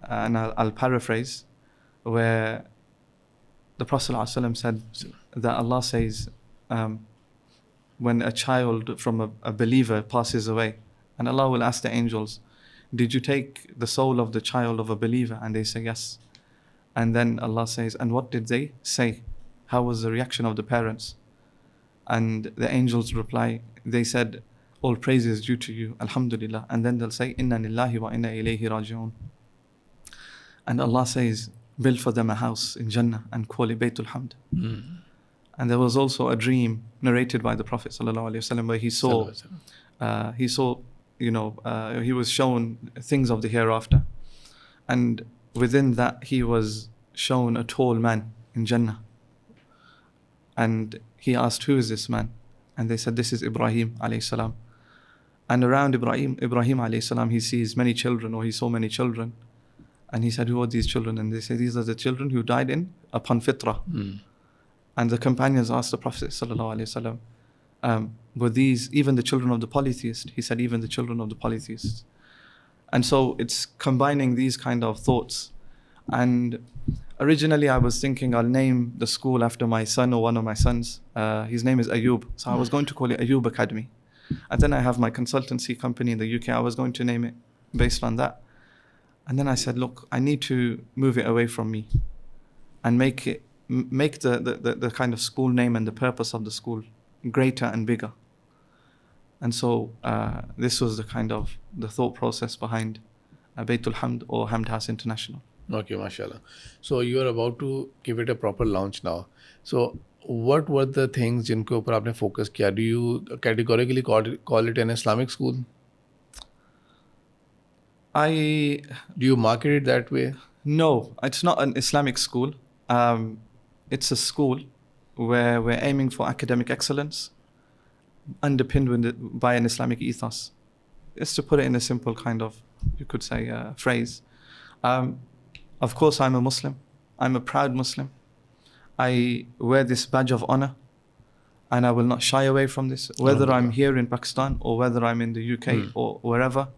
and I'll paraphrase, where the Prophet ﷺ said that Allah says, when a child from a believer passes away, and Allah will ask the angels, did you take the soul of the child of a believer? And they say yes. And then Allah says, and what did they say? How was the reaction of the parents? And the angels reply, they said, all praise is due to you, Alhamdulillah. And then they'll say, Inna lillahi wa inna ilayhi raji'un. And Allah says, build for them a house in Jannah and call it Baytul Hamd. And there was also a dream narrated by the Prophet ﷺ where he saw, he was shown things of the hereafter. And within that, he was shown a tall man in Jannah. And he asked, who is this man? And they said, this is Ibrahim alayhi salam. And around Ibrahim alayhi salam, he sees many children, or he saw many children. And he said, who are these children? And they said, these are the children who died upon fitrah. And the companions asked the Prophet sallallahu alaihi wasallam, were these even the children of the polytheist? He said, even the children of the polytheists. And so it's combining these kind of thoughts. And originally I was thinking I'll name the school after my son or one of my sons. His name is Ayub. So I was going to call it Ayub Academy. And then I have my consultancy company in the UK. I was going to name it based on that. And then I said, look, I need to move it away from me and make the kind of school name and the purpose of the school greater and bigger. And so this was the thought process behind Baytul Hamd or Hamd House International. Okay, mashallah. So you are about to give it a proper launch now. So what were the things जिनको ऊपर आपने focus किया? Do you categorically call it an Islamic school? Do you market it that way? No, it's not an Islamic school. It's a school where we're aiming for academic excellence, underpinned by an Islamic ethos. Just to put it in a simple kind of, you could say, phrase. Of course, I'm a Muslim. I'm a proud Muslim. I wear this badge of honor, and I will not shy away from this, whether I'm here in Pakistan or whether I'm in the UK or wherever.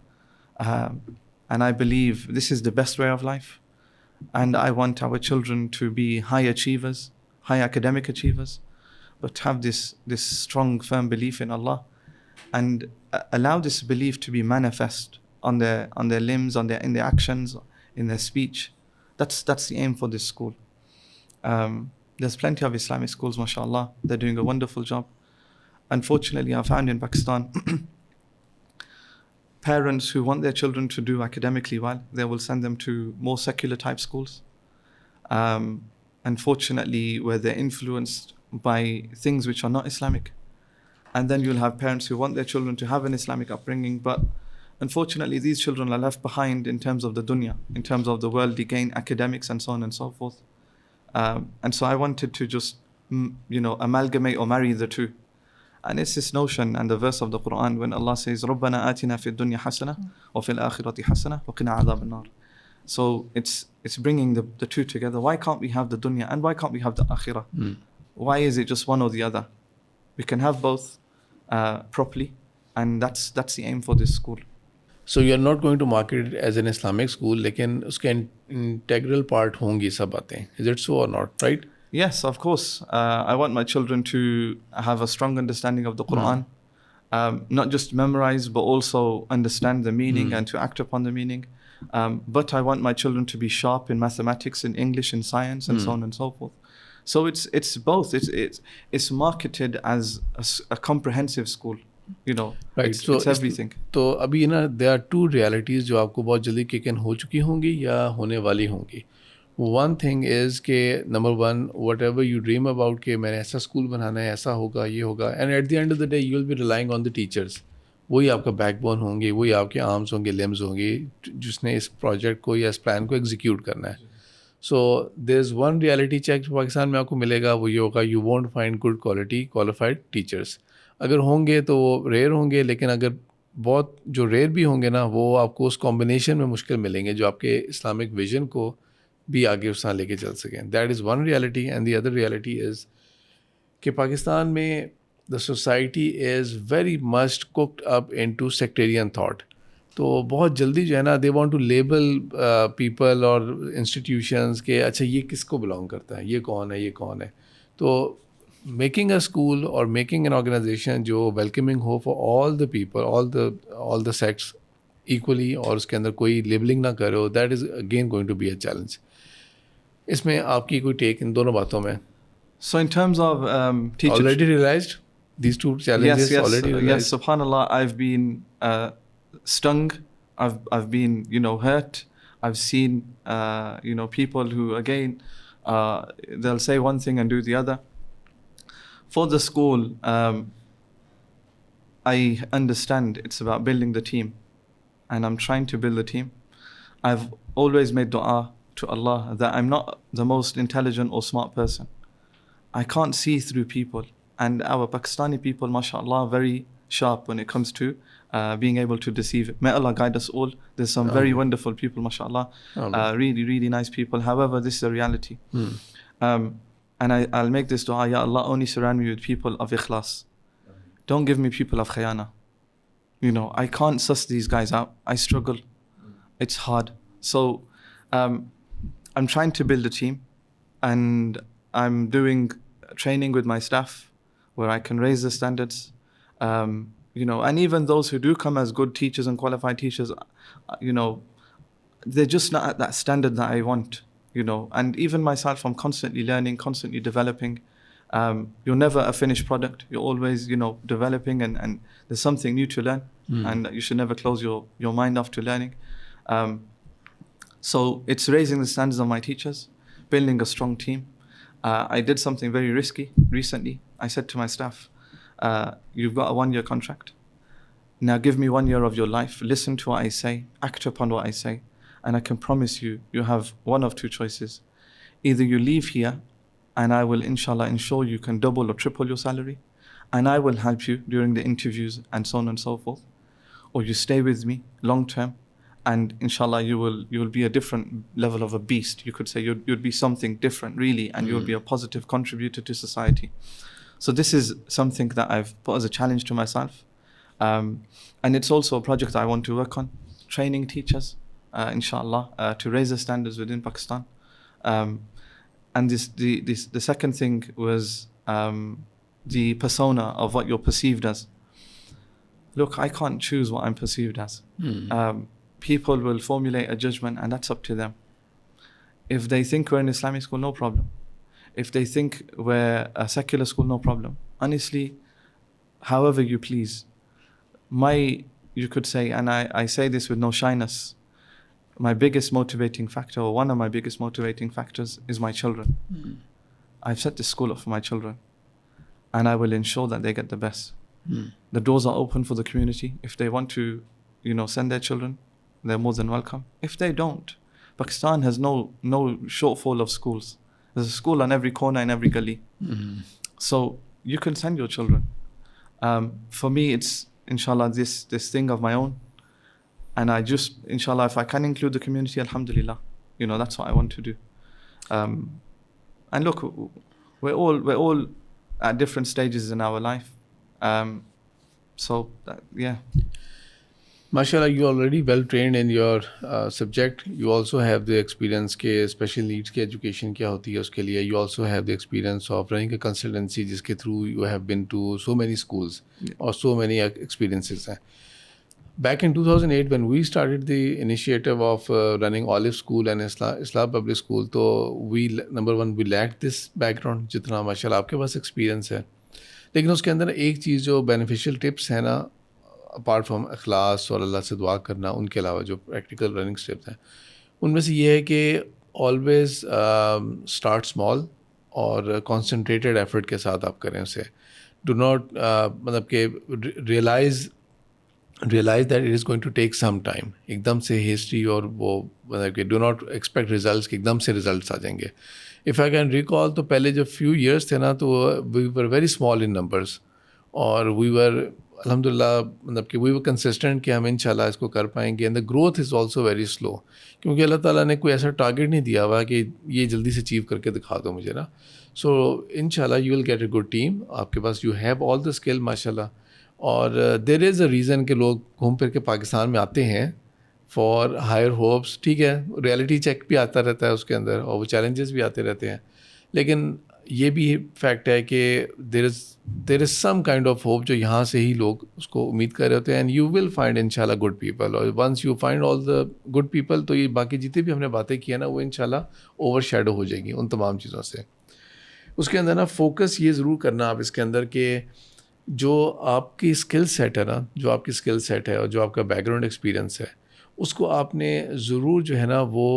And I believe this is the best way of life. And I want our children to be high achievers, high academic achievers, but have this strong, firm belief in Allah, and allow this belief to be manifest on their limbs, in their actions, in their speech. That's the aim for this school. There's plenty of Islamic schools, mashallah. They're doing a wonderful job. Unfortunately, I found in Pakistan, parents who want their children to do academically well, they will send them to more secular type schools. Unfortunately, where they're influenced by things which are not Islamic. And then you'll have parents who want their children to have an Islamic upbringing, but unfortunately these children are left behind in terms of the dunya, in terms of the worldly gain, academics and so on and so forth. And so I wanted to just, amalgamate or marry the two. And it's this notion and the verse of the Quran when Allah says, رَبَّنَا آتِنَا فِي الدُّنْيَا حَسَنَةً وَفِي الْآخِرَةِ حَسَنَةً وَقِنَا عَذَابَ النَّارِ. So it's bringing the two together. Why can't we have the dunya and why can't we have the akhirah? Why is it just one or the other? We can have both properly, and that's the aim for this school. So you're not going to market it as an Islamic school, लेकिन उसके integral part होंगी सब बातें. Is it so or not, right? Yes, of course. I want my children to have a strong understanding of the Quran. Not just memorize, but also understand the meaning and to act upon the meaning. But I want my children to be sharp in mathematics, in English, in science, and so on and so forth. So it's both. It's marketed as a comprehensive school. Right. It's everything. तो अभी ना there are two realities जो आपको बहुत जल्दी kick in हो चुकी होंगी या होने वाली होंगी. One thing is कि number one, whatever you dream about कि मैंने ऐसा स्कूल बनाना है, ऐसा होगा, ये होगा, and at the end of the day you will be relying on the teachers. वही आपका backbone होंगे, वही आपके arms होंगे, limbs होंगे, जिसने इस project को या इस plan को execute करना है. So there's one reality check जो पाकिस्तान में आपको मिलेगा, वो ये होगा, you won't find good quality qualified teachers. अगर होंगे तो वो रेयर होंगे, लेकिन अगर बहुत जो रेयर भी होंगे ना, वो आपको उस कॉम्बिनेशन में मुश्किल मिलेंगे जो आपके इस्लामिक विजन को भी आगे उस तरह लेके चल सकें. That is one reality. And the other reality is कि पाकिस्तान में the society is very much cooked up into sectarian thought. तो बहुत जल्दी जो है ना, they want to label people और इंस्टीट्यूशंस के अच्छा ये किसको बिलोंग करता है, ये कौन है, ये कौन है. तो मेकिंग अ स्कूल और मेकिंग एन ऑर्गेनाइजेशन जो वेलकमिंग हो for all the people, all the sects equally, और उसके अंदर कोई लेबलिंग ना करे हो, that is again going to be a challenge. इसमें आपकी कोई टेक इन दोनों बातों में? So in terms of teachers, Already realized these two challenges? Already yes, realized? subhanallah, I've been stung, I've been, you know, hurt. I've seen, you know, people who again, they'll say one thing and do the other. For the school, I understand it's about building the team, and I'm trying to build the team. I've always made dua to Allah that I'm not the most intelligent or smart person. I can't see through people, and our Pakistani people, mashallah, very sharp when it comes to being able to deceive. May Allah guide us all. There's some very wonderful people, mashallah, really, really nice people. However, this is a reality. And I'll make this dua, Ya Allah, only surround me with people of ikhlas. Don't give me people of khayana. You know, I can't suss these guys out. I struggle. It's hard. So I'm trying to build a team, and I'm doing training with my staff where I can raise the standards. You know, and even those who do come as good teachers and qualified teachers, you know, they're just not at that standard that I want, you know. And even myself, I'm constantly learning, constantly developing. You're never a finished product. You're always, you know, developing, and there's something new to learn. And you should never close your mind off to learning. So it's raising the standards of my teachers, building a strong team. I did something very risky recently. I said to my staff, you've got a 1-year contract. Now give me 1 year of your life. Listen to what I say. Act upon what I say. And I can promise you, you have one of two choices. Either you leave here and I will, inshallah, ensure you can double or triple your salary. And I will help you during the interviews and so on and so forth. Or you stay with me long term. And inshallah, you will be a different level of a beast. You could say you'd be something different, really, and you'll be a positive contributor to society. So this is something that I've put as a challenge to myself, and it's also a project I want to work on, training teachers, inshallah, to raise the standards within Pakistan. And the second thing was the persona of what you're perceived as. Look, I can't choose what I'm perceived as. People will formulate a judgment, and that's up to them. If they think we're an Islamic school, no problem. If they think we're a secular school, no problem. Honestly, however you please. You could say, and I say this with no shyness, my biggest motivating factor, or one of my biggest motivating factors, is my children. I've set this school up for my children, and I will ensure that they get the best. The doors are open for the community. If they want to, you know, send their children, they're more than welcome. If they don't, Pakistan has no shortfall of schools. There's a school on every corner in every gully. So you can send your children. For me, it's inshallah this thing of my own, and I just inshallah, if I can include the community, alhamdulillah, you know, that's what I want to do. And look, we're all at different stages in our life. So yeah. MashaAllah, you're already well trained in your subject. You also have the experience के special needs की education क्या होती है उसके लिए. You also have the experience of running a consultancy जिसके through you have been to so many schools or so many experiences हैं. Back in 2008 when we started the initiative of running Olive School and Islam Public School, तो number one we lacked this background जितना MashaAllah आपके पास experience है. लेकिन उसके अंदर एक चीज़ जो beneficial tips है ना, अपार्ट फ्रॉम अखलास और अल्लाह से दुआ करना, उनके अलावा जो प्रैक्टिकल रनिंग स्टेप्स हैं, उनमें से ये है कि ऑलवेज स्टार्ट स्मॉल और कॉन्सेंट्रेटेड एफर्ट के साथ आप करें उसे. डू नॉट मतलब कि realize that it is going to take some time. एकदम से हिस्ट्री और वो मतलब कि डू नॉट एक्सपेक्ट रिजल्ट्स कि एकदम से रिजल्ट्स आ जाएंगे. इफ़ आई कैन रिकॉल, तो पहले जब फ्यू ईयर्स थे ना, तो we were very small in numbers और वी वर अल्हम्दुलिल्लाह मतलब कि वी वर कंसिस्टेंट कि हम इंशाल्लाह इसको कर पाएंगे and the growth is also very slow, क्योंकि अल्लाह ताला ने कोई ऐसा टारगेट नहीं दिया हुआ कि ये जल्दी से अचीव करके दिखा दो मुझे ना. सो इंशाल्लाह you will get a good team. आपके पास you have all the skill माशाल्लाह. और देयर इज़ अ रीज़न कि लोग घूम फिर के पाकिस्तान में आते हैं फॉर हायर होप्स. ठीक है, रियलिटी चेक भी आता रहता है उसके अंदर और वो चैलेंजेस भी आते रहते हैं, लेकिन ये भी फैक्ट है कि there is some kind of hope जो यहाँ से ही लोग उसको उम्मीद कर रहे होते हैं. एंड यू विल फाइंड इंशाल्लाह गुड पीपल. और once you find all the good people तो ये बाकी जितनी भी हमने बातें की है ना वो इंशाल्लाह ओवर शेडो हो जाएगी उन तमाम चीज़ों से. उसके अंदर ना फोकस ये ज़रूर करना आप इसके अंदर कि जो आपकी स्किल सेट है ना, जो आपकी स्किल सेट है और जो आपका बैकग्राउंड एक्सपीरियंस है, उसको आपने ज़रूर जो है ना वो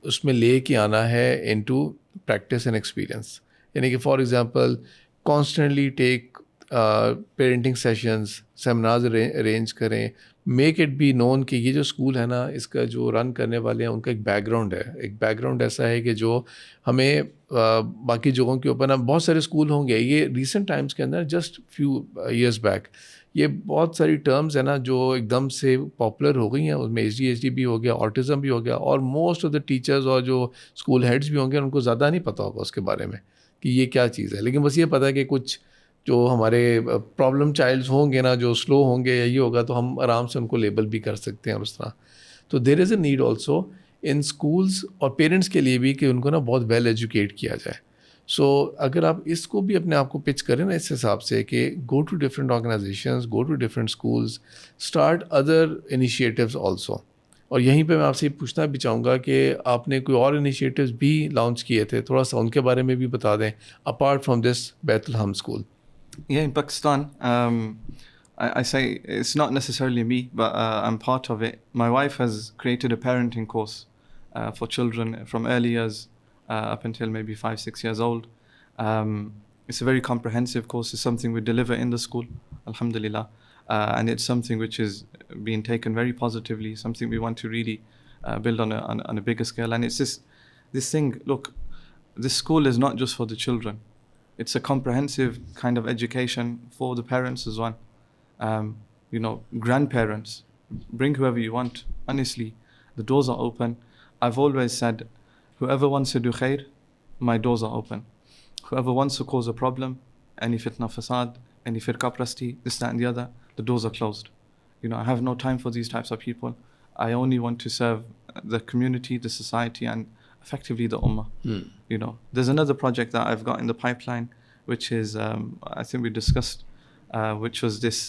उसमें ले के आना है इनटू प्रैक्टिस एंड एक्सपीरियंस. यानी कि for example constantly take parenting sessions, seminars arrange करें. मेक इट बी नोन कि ये जो स्कूल है ना इसका जो रन करने वाले हैं उनका एक बैकग्राउंड है. एक बैकग्राउंड ऐसा है कि जो हमें बाकी जगहों के ऊपर ना बहुत सारे स्कूल होंगे. ये रिसेंट टाइम्स के अंदर जस्ट फ्यू ईयर्स बैक ये बहुत सारी टर्म्स है ना जो एकदम से पॉपुलर हो गई हैं. उसमें ADHD भी हो गया, ऑटिज़म भी हो गया, और मोस्ट ऑफ द टीचर्स और जो स्कूल हेड्स भी होंगे उनको ज़्यादा नहीं पता होगा उसके बारे में कि ये क्या चीज़ है. लेकिन बस ये पता है कि कुछ जो हमारे प्रॉब्लम चाइल्ड्स होंगे ना जो स्लो होंगे या ये होगा तो हम आराम से उनको लेबल भी कर सकते हैं उस तरह. तो there is a need also in schools और पेरेंट्स के लिए भी कि उनको ना बहुत वेल एजुकेट किया जाए. सो अगर आप इसको भी अपने आप को पिच करें ना इस हिसाब से कि go to different organizations, go to different schools, start other initiatives also. और यहीं पे मैं आपसे पूछना भी चाहूँगा कि आपने कोई और इनिशिएटिव्स भी लॉन्च किए थे, थोड़ा सा उनके बारे में भी बता दें अपार्ट फ्रॉम दिस बैतुल हम school. Yeah, in Pakistan, I say it's not necessarily me, but I'm part of it. My wife has created a parenting course for children from early years up until maybe 5-6 years old. It's a very comprehensive course. It's something we deliver in the school, alhamdulillah. And it's something which is being taken very positively, something we want to really build on a bigger scale. And it's this thing, look, this school is not just for the children. It's a comprehensive kind of education for the parents as well. Grandparents, bring whoever you want. Honestly, the doors are open. I've always said, whoever wants to do khair, my doors are open. Whoever wants to cause a problem, any fitna fasad, any firqa prasti, this, that and the other, the doors are closed. I have no time for these types of people. I only want to serve the community, the society, and effectively the ummah. There's another project that I've got in the pipeline, which is, I think we discussed, which was this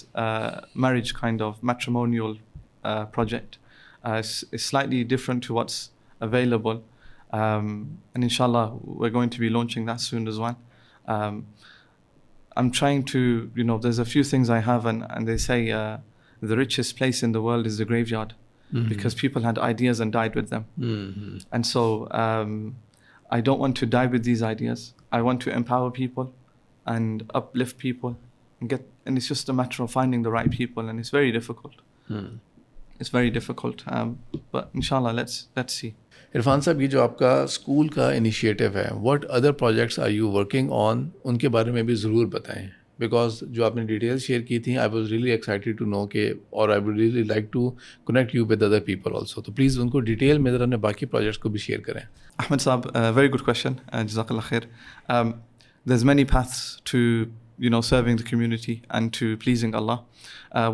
marriage kind of matrimonial project. It's slightly different to what's available. And inshallah, we're going to be launching that soon as well. I'm trying to, there's a few things I have, and they say the richest place in the world is the graveyard. Mm-hmm. Because people had ideas and died with them. Mm-hmm. And so I don't want to die with these ideas. I want to empower people and uplift people and it's just a matter of finding the right people, and it's very difficult. It's very difficult, but inshallah, let's see. Irfan sahab, ये जो आपका school का initiative है, what other projects are you working on, उनके बारे में भी ज़रूर बताएं. बिकॉज जो आपने डिटेल्स शेयर की थी, I was really excited to know के, और I would really like to connect you with other people also. तो प्लीज़ उनको डिटेल में ज़रा अपने बाकी प्रोजेक्ट्स को भी शेयर करें. Ahmed Saab, very good question. Jazakallah khair. There's many paths to serving the community and to pleasing Allah.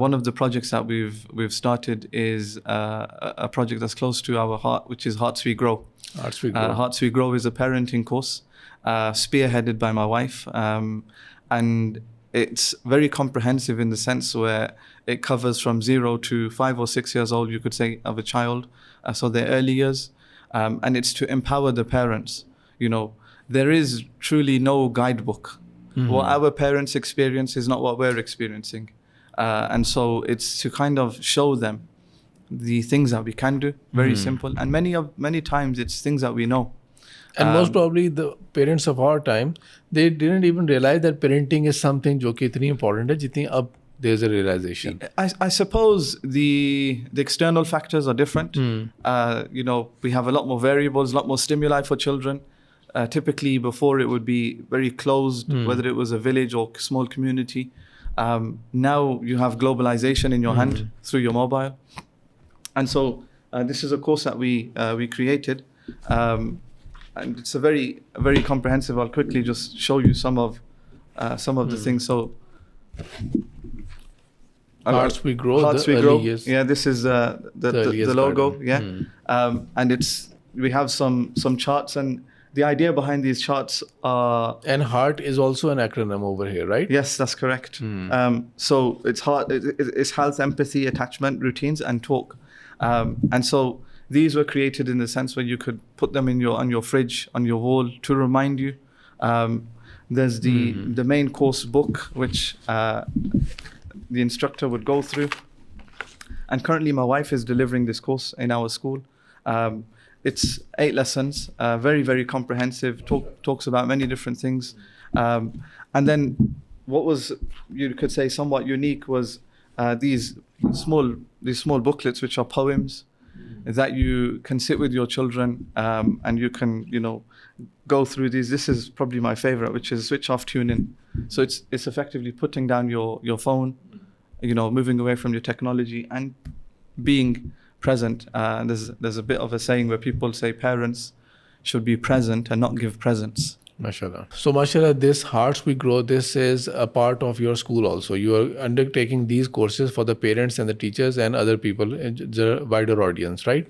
One of the projects that we've started is a project that's close to our heart, which is Hearts We Grow. Hearts We Grow is a parenting course spearheaded by my wife, and it's very comprehensive in the sense where it covers from 0 to 5 or 6 years old, you could say, of a child, so their early years, and it's to empower the parents. There is truly no guidebook. Mm-hmm. What our parents experience is not what we're experiencing. And so it's to kind of show them the things that we can do, very simple. And many times it's things that we know. And most probably the parents of our time, they didn't even realize that parenting is something जो कि इतनी important है जितनी अब there's a realization. I suppose the external factors are different. We have a lot more variables, a lot more stimuli for children. Typically before it would be very closed, whether it was a village or small community. Now you have globalization in your hand through your mobile. And so this is a course that we created. And it's a very comprehensive. I'll quickly just show you some of the things. So Hearts We Grow. Hearts We Grow. Yeah, this is the logo. Garden. Yeah, and we have some charts, and the idea behind these charts are. And heart is also an acronym over here, right? Yes, that's correct. So it's health, empathy, attachment, routines, and talk. And so these were created in the sense where you could put them on your fridge, on your wall to remind you. There's the main course book, which the instructor would go through. And currently my wife is delivering this course in our school. It's 8 lessons, very comprehensive, talks about many different things. And then what was, you could say, somewhat unique was these small booklets, which are poems that you can sit with your children and you can, go through these. This is probably my favorite, which is switch off, tune in. So it's effectively putting down your phone, moving away from your technology and being present. There's a bit of a saying where people say parents should be present and not give presents. MashaAllah. So MashaAllah, this Hearts We Grow, this is a part of your school also. You are undertaking these courses for the parents and the teachers and other people in the wider audience, right?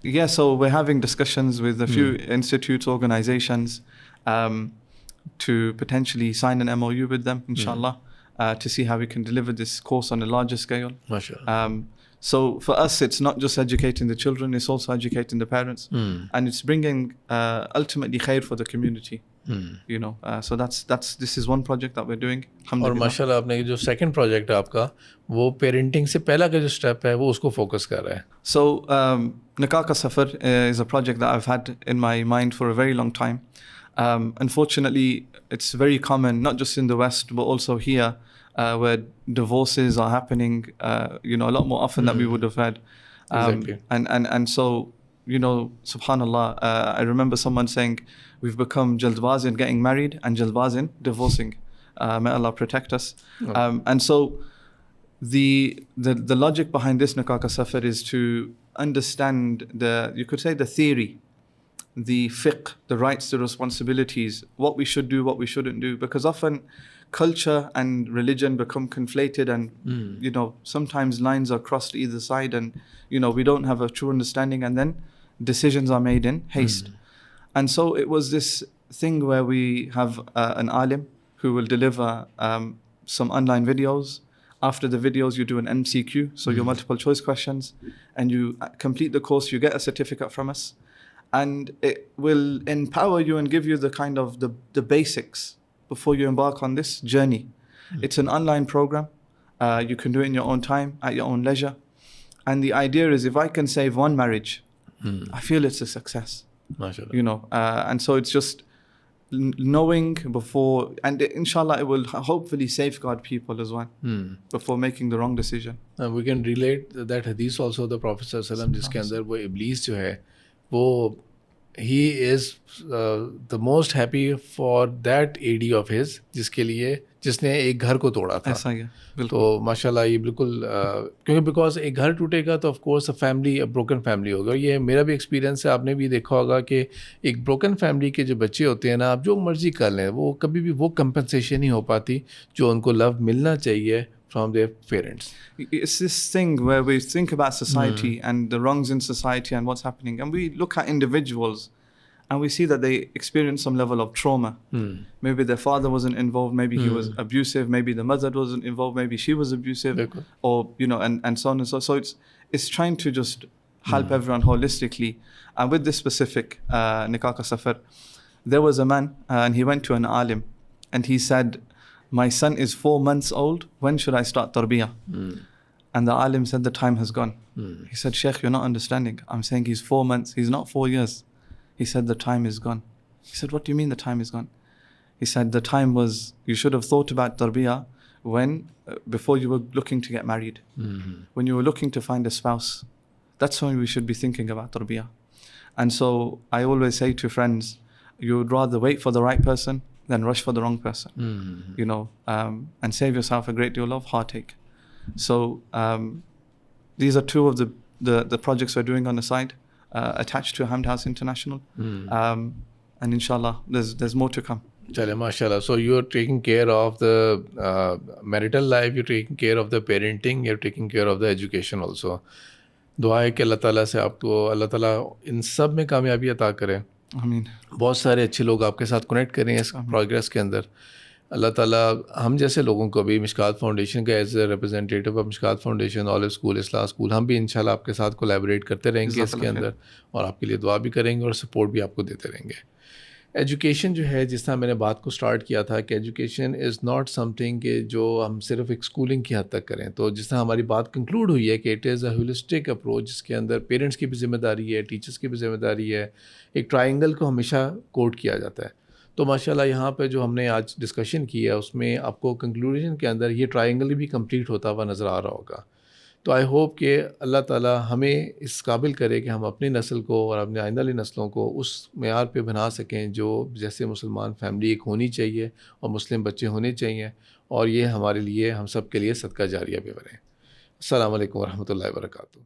Yeah, so we're having discussions with a few institutes, organizations, to potentially sign an MOU with them, inshallah, to see how we can deliver this course on a larger scale. MashaAllah. So for us, it's not just educating the children, it's also educating the parents. And it's bringing ultimately khair for the community. So this is one project that we're doing. और माशाल्लाह आपने जो second project है आपका वो parenting से पहला का जो step है वो उसको focus कर रहा है. So Nikah Ka Safar is a project that I've had in my mind for a very long time. Unfortunately, it's very common, not just in the West, but also here, where divorces are happening, a lot more often than we would have had. Exactly. And so, subhanallah, I remember someone saying, we've become jaldbaz in getting married and jaldbaz in divorcing. May Allah protect us. And so the logic behind this Nikah Ka Safar is to understand you could say the theory, the fiqh, the rights, the responsibilities, what we should do, what we shouldn't do, because often culture and religion become conflated and sometimes lines are crossed either side and we don't have a true understanding and then decisions are made in haste. And so it was this thing where we have an alim who will deliver some online videos. After the videos, you do an MCQ, so your multiple choice questions, and you complete the course, you get a certificate from us. And it will empower you and give you the kind of the basics before you embark on this journey. It's an online program. You can do it in your own time, at your own leisure. And the idea is if I can save one marriage, I feel it's a success. And so it's just knowing before, and inshallah it will hopefully safeguard people as well before making the wrong decision. We can relate that hadith also, the Prophet ﷺ जिसके अंदर वो इब्लीस जो है वो he is the most happy for that AD of his जिसने एक घर को तोड़ा था. ऐसा ही है, तो माशाल्लाह ये बिल्कुल क्योंकि बिकॉज एक घर टूटेगा तो of course family broken family होगा. और ये मेरा भी एक्सपीरियंस है, आपने भी देखा होगा कि एक ब्रोकन फैमिली के जो बच्चे होते हैं ना, आप जो मर्जी कर लें, वो कभी भी वो कंपनसेशन नहीं हो पाती जो उनको लव मिलना चाहिए from their parents. It's this thing where we think about society and the wrongs in society and what's happening, and we look at individuals and we see that they experience some level of trauma. Maybe their father wasn't involved, maybe he was abusive, maybe the mother wasn't involved, maybe she was abusive, or and so on and so. So it's trying to just help everyone holistically. And with this specific Nikah Ka Safar, there was a man and he went to an alim and he said, my son is 4 months old, when should I start tarbiyah? And the alim said, the time has gone. He said, Sheikh, you're not understanding. I'm saying he's 4 months, he's not 4 years. He said, the time is gone. He said, what do you mean the time is gone? He said, the time was, you should have thought about tarbiyah before you were looking to get married. When you were looking to find a spouse, that's when we should be thinking about tarbiyah. And so I always say to friends, you would rather wait for the right person then rush for the wrong person, you know, and save yourself a great deal of heartache. So these are two of the projects we're doing on the side, attached to Hamd House International, and inshallah there's more to come. चले माशाल्लाह. So you're taking care of the marital life, you're taking care of the parenting, you're taking care of the education also. दुआ है कि अल्लाह ताला से आपको अल्लाह ताला इन सब में कामयाबी अता करे. आमीन. बहुत सारे अच्छे लोग आपके साथ कनेक्ट करें इस प्रोग्रेस के अंदर. अल्लाह ताला हम जैसे लोगों को भी मिशकात फाउंडेशन का as a representative of Mishkat foundation, olive school, Islah school, हम भी इंशाल्लाह आपके साथ कोलैबोरेट करते रहेंगे इसके अंदर और आपके लिए दुआ भी करेंगे और सपोर्ट भी आपको देते रहेंगे. एजुकेशन जो है, जिस तरह मैंने बात को स्टार्ट किया था कि एजुकेशन इज़ नॉट समथिंग कि जो हम सिर्फ एक स्कूलिंग की हद तक करें. तो जिस तरह हमारी बात कंक्लूड हुई है कि it is a holistic approach जिसके अंदर पेरेंट्स की भी जिम्मेदारी है, टीचर्स की भी जिम्मेदारी है. एक ट्रायंगल को हमेशा कोट किया जाता है. तो माशाल्लाह यहाँ पे जो हमने आज डिस्कशन की है उसमें आपको कंक्लूजन के अंदर ये ट्रायंगल भी कंप्लीट होता हुआ नज़र आ रहा होगा. तो आई होप कि अल्लाह ताला हमें इस काबिल करे कि हम अपनी नस्ल को और अपने आइंदा वाली नस्लों को उस मेयार पे बना सकें जो जैसे मुसलमान फैमिली एक होनी चाहिए और मुस्लिम बच्चे होने चाहिए, और ये हमारे लिए, हम सब के लिए सदका जारिया भी बने. अस्सलाम वालेकुम व रहमतुल्लाहि व बरकातुहू.